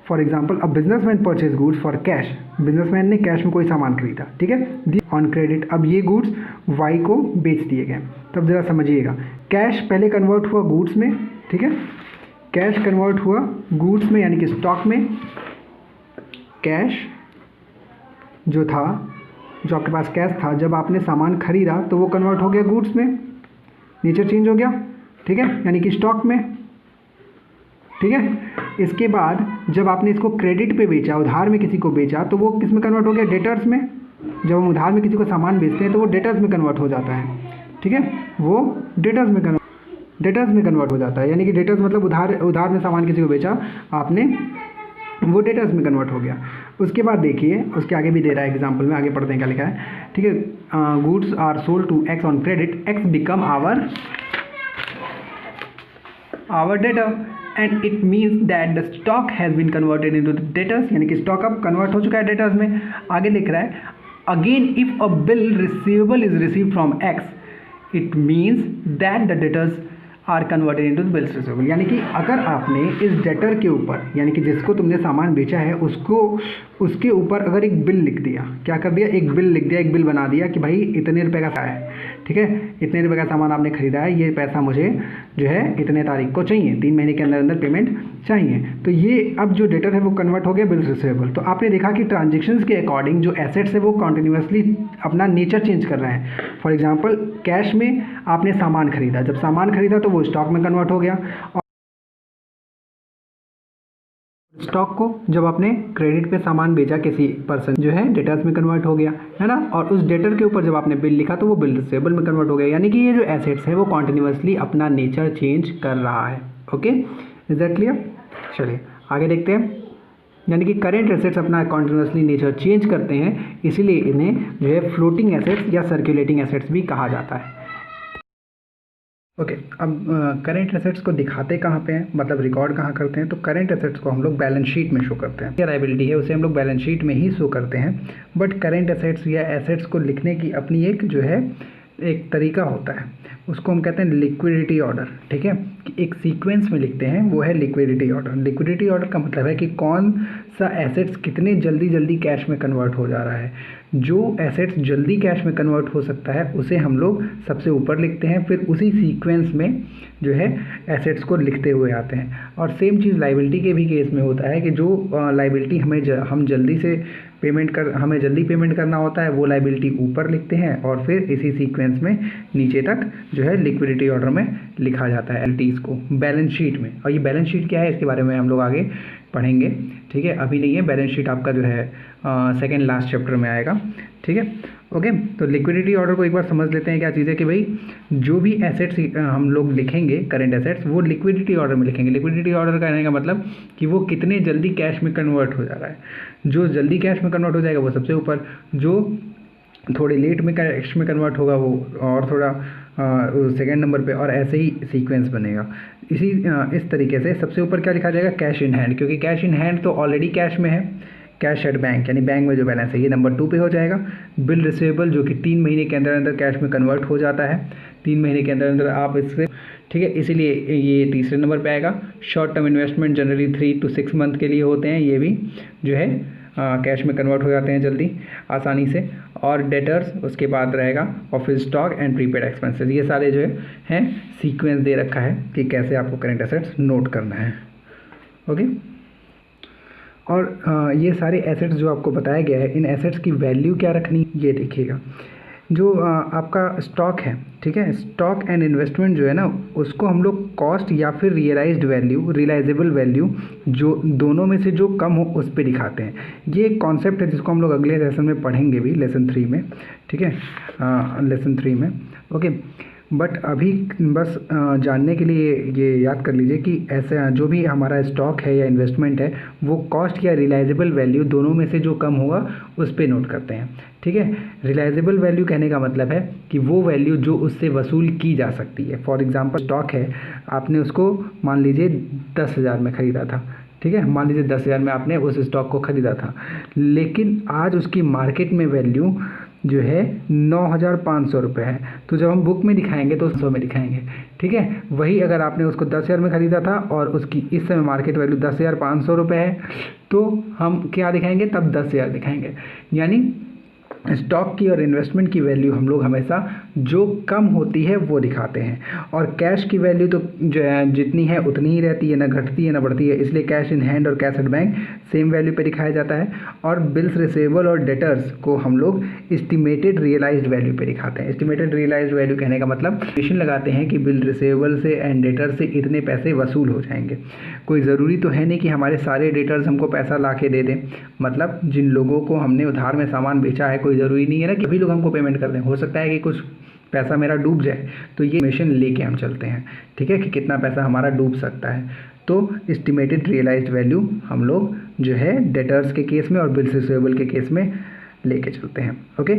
for example a businessman purchase goods for cash. Businessman ने कैश में कोई सामान खरीदा, ठीक है, ऑन क्रेडिट। अब ये गुड्स वाई को बेच दिए गए। तब जरा समझिएगा, कैश पहले कन्वर्ट हुआ गुड्स में, ठीक है, कैश कन्वर्ट हुआ गुड्स में यानी कि स्टॉक में। कैश जो था, जो आपके पास कैश था, जब आपने सामान खरीदा तो वो कन्वर्ट हो गया गुड्स में, नेचर चेंज हो गया, ठीक है, यानी कि स्टॉक में, ठीक है। इसके बाद जब आपने इसको क्रेडिट पे बेचा, उधार में किसी को बेचा, तो वो किस में कन्वर्ट हो गया, डेटर्स में। जब हम उधार में किसी को सामान बेचते हैं तो वो डेटर्स में कन्वर्ट हो जाता है, ठीक है, वो डेटर्स में कन्वर्ट हो जाता है। यानी कि डेटर्स मतलब उधार में सामान किसी को बेचा आपने, वो डेटर्स में कन्वर्ट हो गया। उसके बाद देखिए, उसके आगे भी दे रहा है एग्जाम्पल में, आगे पढ़ते हैं क्या लिखा है, ठीक है। Goods are sold to X on credit, X become our debtor and it means that the stock has been converted into the debtors, यानी कि स्टॉक अब कन्वर्ट हो चुका है डेटर्स में। आगे लिख रहा है, again if a bill receivable is receive from X, it means that the debtors are converted into bills receivable. यानी कि अगर आपने इस डेटर के ऊपर, यानी कि जिसको तुमने सामान बेचा है, उसके ऊपर अगर एक बिल लिख दिया, क्या कर दिया, एक बिल लिख दिया, एक बिल बना दिया कि भाई इतने रुपए का है, ठीक है, इतने रुपए का सामान आपने खरीदा है, ये पैसा मुझे जो है इतने तारीख को चाहिए, 3 महीने के अंदर अंदर पेमेंट चाहिए। तो ये अब जो डेटर है वो कन्वर्ट हो गया बिल्स रिसीवेबल। तो आपने देखा कि ट्रांजेक्शन्स के अकॉर्डिंग जो एसेट्स है वो कॉन्टिन्यूसली अपना नेचर चेंज कर रहे हैं। फॉर एग्जाम्पल, कैश में आपने सामान खरीदा, जब सामान खरीदा तो वो स्टॉक में कन्वर्ट हो गया, और स्टॉक को जब आपने क्रेडिट पे सामान बेचा किसी पर्सन, जो है डेटर्स में कन्वर्ट हो गया, है ना, और उस डेटर के ऊपर जब आपने बिल लिखा तो वो बिल रिसीवेबल में कन्वर्ट हो गया। यानी कि ये जो एसेट्स है वो कॉन्टिन्यूसली अपना नेचर चेंज कर रहा है। Okay, is that clear? चलिए आगे देखते हैं। यानी कि करेंट एसेट्स अपना कॉन्टिन्यूसली नेचर चेंज करते हैं, इसीलिए इन्हें जो है फ्लोटिंग एसेट्स या सर्कुलेटिंग एसेट्स भी कहा जाता है। ओके, अब करेंट एसेट्स को दिखाते कहाँ पे हैं, मतलब रिकॉर्ड कहाँ करते हैं, तो करेंट एसेट्स को हम लोग बैलेंस शीट में शो करते हैं। क्या लायबिलिटी है उसे हम लोग बैलेंस शीट में ही शो करते हैं, बट करेंट एसेट्स या एसेट्स को लिखने की अपनी एक जो है एक तरीका होता है, उसको हम कहते हैं लिक्विडिटी ऑर्डर, ठीक है, कि एक सीक्वेंस में लिखते हैं, वो है लिक्विडिटी ऑर्डर। लिक्विडिटी ऑर्डर का मतलब है कि कौन सा एसेट्स कितने जल्दी कैश में कन्वर्ट हो जा रहा है। जो एसेट्स जल्दी कैश में कन्वर्ट हो सकता है उसे हम लोग सबसे ऊपर लिखते हैं, फिर उसी सीक्वेंस में जो है एसेट्स को लिखते हुए आते हैं। और सेम चीज़ लायबिलिटी के भी केस में होता है कि जो लायबिलिटी हमें जल्दी पेमेंट करना होता है, वो लायबिलिटी ऊपर लिखते हैं और फिर इसी सीक्वेंस में नीचे तक जो है लिक्विडिटी ऑर्डर में लिखा जाता है एलटीज को बैलेंस शीट में। और ये बैलेंस शीट क्या है, इसके बारे में हम लोग आगे पढ़ेंगे, ठीक है, अभी नहीं है। बैलेंस शीट आपका जो है सेकेंड लास्ट चैप्टर में आएगा, ठीक है। ओके, तो लिक्विडिटी ऑर्डर को एक बार समझ लेते हैं। क्या चीज़ है कि भाई जो भी एसेट्स हम लोग लिखेंगे करेंट एसेट्स, वो लिक्विडिटी ऑर्डर में लिखेंगे। लिक्विडिटी ऑर्डर कहने का मतलब कि वो कितने जल्दी कैश में कन्वर्ट हो जा रहा है। जो जल्दी कैश में कन्वर्ट हो जाएगा वो सबसे ऊपर, जो थोड़े लेट में कैश में कन्वर्ट होगा वो और थोड़ा सेकेंड नंबर पे, और ऐसे ही सीक्वेंस बनेगा। इस तरीके से सबसे ऊपर क्या लिखा जाएगा, कैश इन हैंड, क्योंकि कैश इन हैंड तो ऑलरेडी कैश में है। कैश एट बैंक यानी बैंक में जो बैलेंस है, ये नंबर 2 पे हो जाएगा। बिल रिसीवेबल जो कि 3 महीने के अंदर अंदर कैश में कन्वर्ट हो जाता है, 3 महीने के अंदर अंदर आप इससे, ठीक है, इसीलिए ये तीसरे नंबर पे आएगा। Short term investment generally 3 to 6 month के लिए होते हैं, ये भी जो है कैश में कन्वर्ट हो जाते हैं जल्दी आसानी से। और डेटर्स उसके बाद रहेगा, office stock and prepaid expenses. ये सारे जो हैं सीक्वेंस दे रखा है कि कैसे आपको करेंट एसेट्स नोट करना है। ओके, और ये सारे एसेट्स जो आपको बताया गया है, इन एसेट्स की वैल्यू क्या रखनी ये देखिएगा। जो आपका स्टॉक है, ठीक है, स्टॉक एंड इन्वेस्टमेंट जो है ना, उसको हम लोग कॉस्ट या फिर रियलाइज्ड वैल्यू, रियलाइजेबल वैल्यू, जो दोनों में से जो कम हो उस पर दिखाते हैं। ये एक कॉन्सेप्ट है जिसको हम लोग अगले लेसन में पढ़ेंगे भी, लेसन 3 में, ठीक है, लेसन 3 में, ओके। बट अभी बस जानने के लिए ये याद कर लीजिए कि ऐसा जो भी हमारा स्टॉक है या इन्वेस्टमेंट है, वो कॉस्ट या रियलाइजेबल वैल्यू दोनों में से जो कम होगा उस पर नोट करते हैं, ठीक है। रियलाइजेबल वैल्यू कहने का मतलब है कि वो वैल्यू जो उससे वसूल की जा सकती है। फॉर एग्जांपल स्टॉक है, आपने उसको मान लीजिए 10,000 में ख़रीदा था, ठीक है, मान लीजिए 10,000 में आपने उस स्टॉक को ख़रीदा था, लेकिन आज उसकी मार्केट में वैल्यू जो है 9,500 रुपये है। तो जब हम बुक में दिखाएंगे तो 100 में दिखाएंगे, ठीक है। वही अगर आपने उसको 10,000 में ख़रीदा था और उसकी इस समय मार्केट वैल्यू 10,500 रुपये है, तो हम क्या दिखाएंगे, तब 10,000 दिखाएंगे। यानी स्टॉक की और इन्वेस्टमेंट की वैल्यू हम लोग हमेशा जो कम होती है वो दिखाते हैं, और कैश की वैल्यू तो जो है जितनी है उतनी ही रहती है, ना घटती है ना बढ़ती है, इसलिए कैश इन हैंड और cash at bank same value पे दिखाया जाता है। और बिल्स रिसीवेबल और डेटर्स को हम लोग एस्टिमेटेड रियलाइज्ड वैल्यू पे दिखाते हैं। एस्टिमेटेड रियलाइज्ड वैल्यू कहने का मतलब एस्टिमेशन लगाते हैं कि बिल रिसीवेबल से एंड डेटर से इतने पैसे वसूल हो जाएंगे। कोई ज़रूरी तो है नहीं कि हमारे सारे डेटर्स हमको पैसा ला के दे दें, मतलब जिन लोगों को हमने उधार में सामान बेचा है, कोई ज़रूरी नहीं है ना कि अभी लोग हमको पेमेंट कर दें, हो सकता है कि कुछ पैसा मेरा डूब जाए, तो ये इन्फॉर्मेशन लेके हम चलते हैं, ठीक है, कि कितना पैसा हमारा डूब सकता है। तो एस्टिमेटेड रियलाइज्ड वैल्यू हम लोग जो है डेटर्स के केस में और बिल्स रिसीवेबल के केस में लेके चलते हैं, ओके।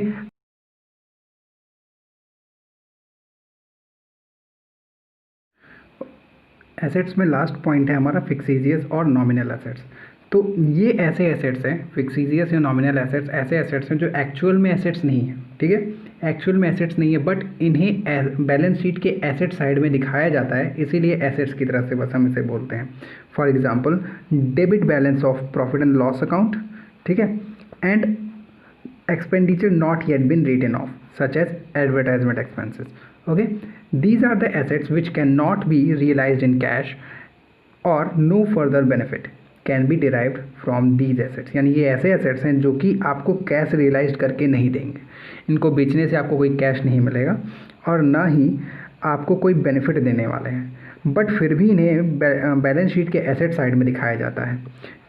एसेट्स में लास्ट पॉइंट है हमारा फिक्सिजियस और नॉमिनल एसेट्स। तो ये ऐसे एसेट्स हैं, फिक्सिजियस या नॉमिनल एसेट्स ऐसे एसेट्स हैं जो एक्चुअल में एसेट्स नहीं है, ठीक है, एक्चुअल में एसेट्स नहीं है, बट इन्हें बैलेंस शीट के एसेट साइड में दिखाया जाता है, इसीलिए एसेट्स की तरह से बस हम इसे बोलते हैं। For example debit balance of profit and loss account, ठीक है, and expenditure not yet been written off such as advertisement expenses, okay. These are the assets which cannot be realized in cash or no further benefit can be derived from these assets। यानी ये ऐसे assets हैं जो कि आपको cash realise करके नहीं देंगे, इनको बेचने से आपको कोई कैश नहीं मिलेगा और ना ही आपको कोई बेनिफिट देने वाले हैं, बट फिर भी इन्हें बैलेंस शीट के एसेट साइड में दिखाया जाता है,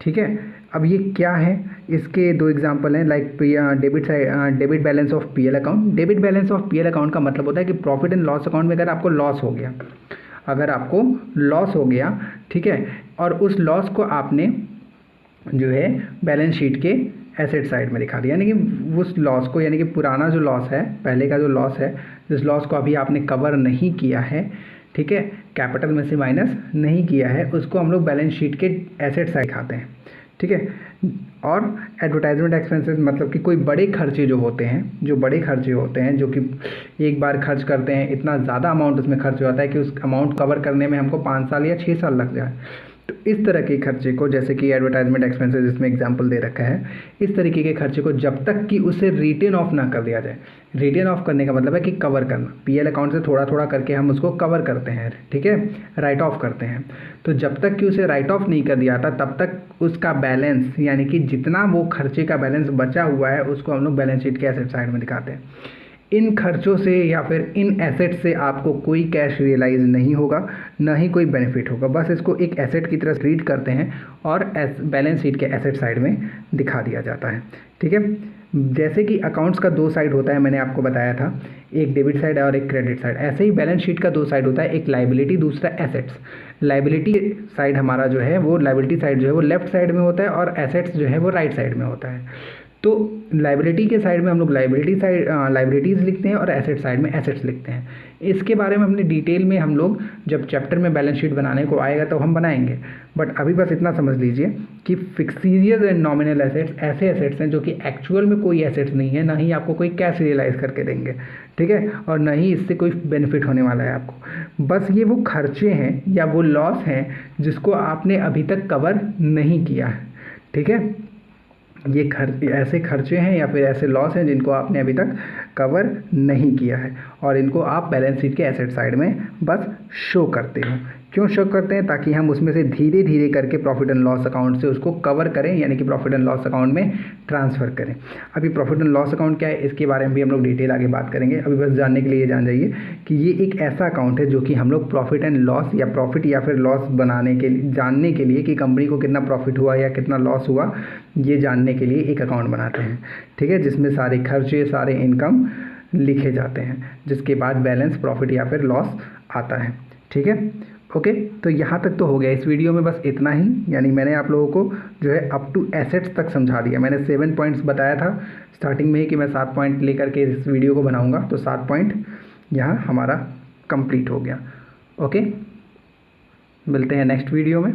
ठीक है। अब ये क्या है, इसके दो एग्जांपल हैं, like debit balance of PL account. Debit balance of PL account का मतलब होता है कि प्रॉफिट एंड लॉस अकाउंट में अगर आपको लॉस हो गया, ठीक है, और उस लॉस को आपने जो है बैलेंस शीट के एसेट साइड में दिखा दिया, यानी कि उस लॉस को, यानी कि पुराना जो लॉस है, पहले का जो लॉस है, जिस लॉस को अभी आपने कवर नहीं किया है, ठीक है, कैपिटल में से माइनस नहीं किया है, उसको हम लोग बैलेंस शीट के एसेट साइड दिखाते हैं, ठीक है। और एडवर्टाइजमेंट एक्सपेंसेस मतलब कि कोई बड़े खर्चे जो होते हैं, जो कि एक बार खर्च करते हैं, इतना ज़्यादा अमाउंट उसमें खर्च हो जाता है कि उस अमाउंट कवर करने में हमको 5 साल या 6 साल लग जाए, तो इस तरह के खर्चे को, जैसे कि एडवर्टाइजमेंट एक्सपेंसेस जिसमें एग्जांपल दे रखा है, इस तरीके के खर्चे को जब तक कि उसे रिटेन ऑफ ना कर दिया जाए, रिटेन ऑफ करने का मतलब है कि कवर करना, पीएल अकाउंट से थोड़ा थोड़ा करके हम उसको कवर करते हैं, ठीक है, राइट ऑफ करते हैं। तो जब तक कि उसे राइट ऑफ नहीं कर दिया था, तब तक उसका बैलेंस, यानी कि जितना वो खर्चे का बैलेंस बचा हुआ है, उसको हम लोग बैलेंस शीट के एसेट साइड में दिखाते हैं। इन खर्चों से या फिर इन एसेट से आपको कोई कैश रियलाइज नहीं होगा, ना ही कोई बेनिफिट होगा, बस इसको एक एसेट की तरह ट्रीट करते हैं और बैलेंस शीट के एसेट साइड में दिखा दिया जाता है, ठीक है। जैसे कि अकाउंट्स का 2 साइड होता है, मैंने आपको बताया था, एक डेबिट साइड और एक क्रेडिट साइड, ऐसे ही बैलेंस शीट का 2 साइड होता है, एक लाइबिलिटी, दूसरा एसेट्स। लाइबिलिटी साइड हमारा जो है वो, लाइबिलिटी साइड जो है वो लेफ्ट साइड में होता है और एसेट्स जो है वो राइट साइड में होता है। तो लाइबिलिटी के साइड में हम लोग लाइबिलिटीज़ लिखते हैं और एसेट साइड में एसेट्स लिखते हैं। इसके बारे में हमने डिटेल में, हम लोग जब चैप्टर में बैलेंस शीट बनाने को आएगा तो हम बनाएंगे, बट अभी बस इतना समझ लीजिए कि फिक्सिजियस एंड नॉमिनल एसेट्स ऐसे एसेट्स हैं जो कि एक्चुअल में कोई एसेट्स नहीं है, ना ही आपको कोई कैश रियलाइज करके देंगे, ठीक है, और ना ही इससे कोई बेनिफिट होने वाला है आपको। बस ये वो खर्चे हैं या वो लॉस हैं जिसको आपने अभी तक कवर नहीं किया है, ठीक है। ये ऐसे खर्चे हैं या फिर ऐसे लॉस हैं जिनको आपने अभी तक कवर नहीं किया है और इनको आप बैलेंस शीट के एसेट साइड में बस शो करते हो, क्यों शो करते हैं? ताकि हम उसमें से धीरे धीरे करके प्रॉफिट एंड लॉस अकाउंट से उसको कवर करें, यानी कि प्रॉफिट एंड लॉस अकाउंट में ट्रांसफ़र करें। अभी प्रॉफिट एंड लॉस अकाउंट क्या है इसके बारे में भी हम लोग डिटेल आगे बात करेंगे। अभी बस जानने के लिए ये जान जाइए कि ये एक ऐसा अकाउंट है जो कि हम लोग प्रॉफिट एंड लॉस या प्रॉफिट या फिर लॉस बनाने के लिए, जानने के लिए कि कंपनी को कितना प्रॉफिट हुआ या कितना लॉस हुआ, ये जानने के लिए एक अकाउंट बनाते हैं, ठीक है, जिसमें सारे खर्चे, सारे इनकम लिखे जाते हैं, जिसके बाद बैलेंस प्रॉफिट या फिर लॉस आता है, ठीक है। ओके, तो यहाँ तक तो हो गया इस वीडियो में, बस इतना ही। यानी मैंने आप लोगों को जो है अप टू एसेट्स तक समझा दिया। मैंने 7 पॉइंट्स बताया था स्टार्टिंग में ही कि मैं 7 पॉइंट लेकर के इस वीडियो को बनाऊंगा, तो 7 पॉइंट यहाँ हमारा कंप्लीट हो गया। ओके, मिलते हैं नेक्स्ट वीडियो में।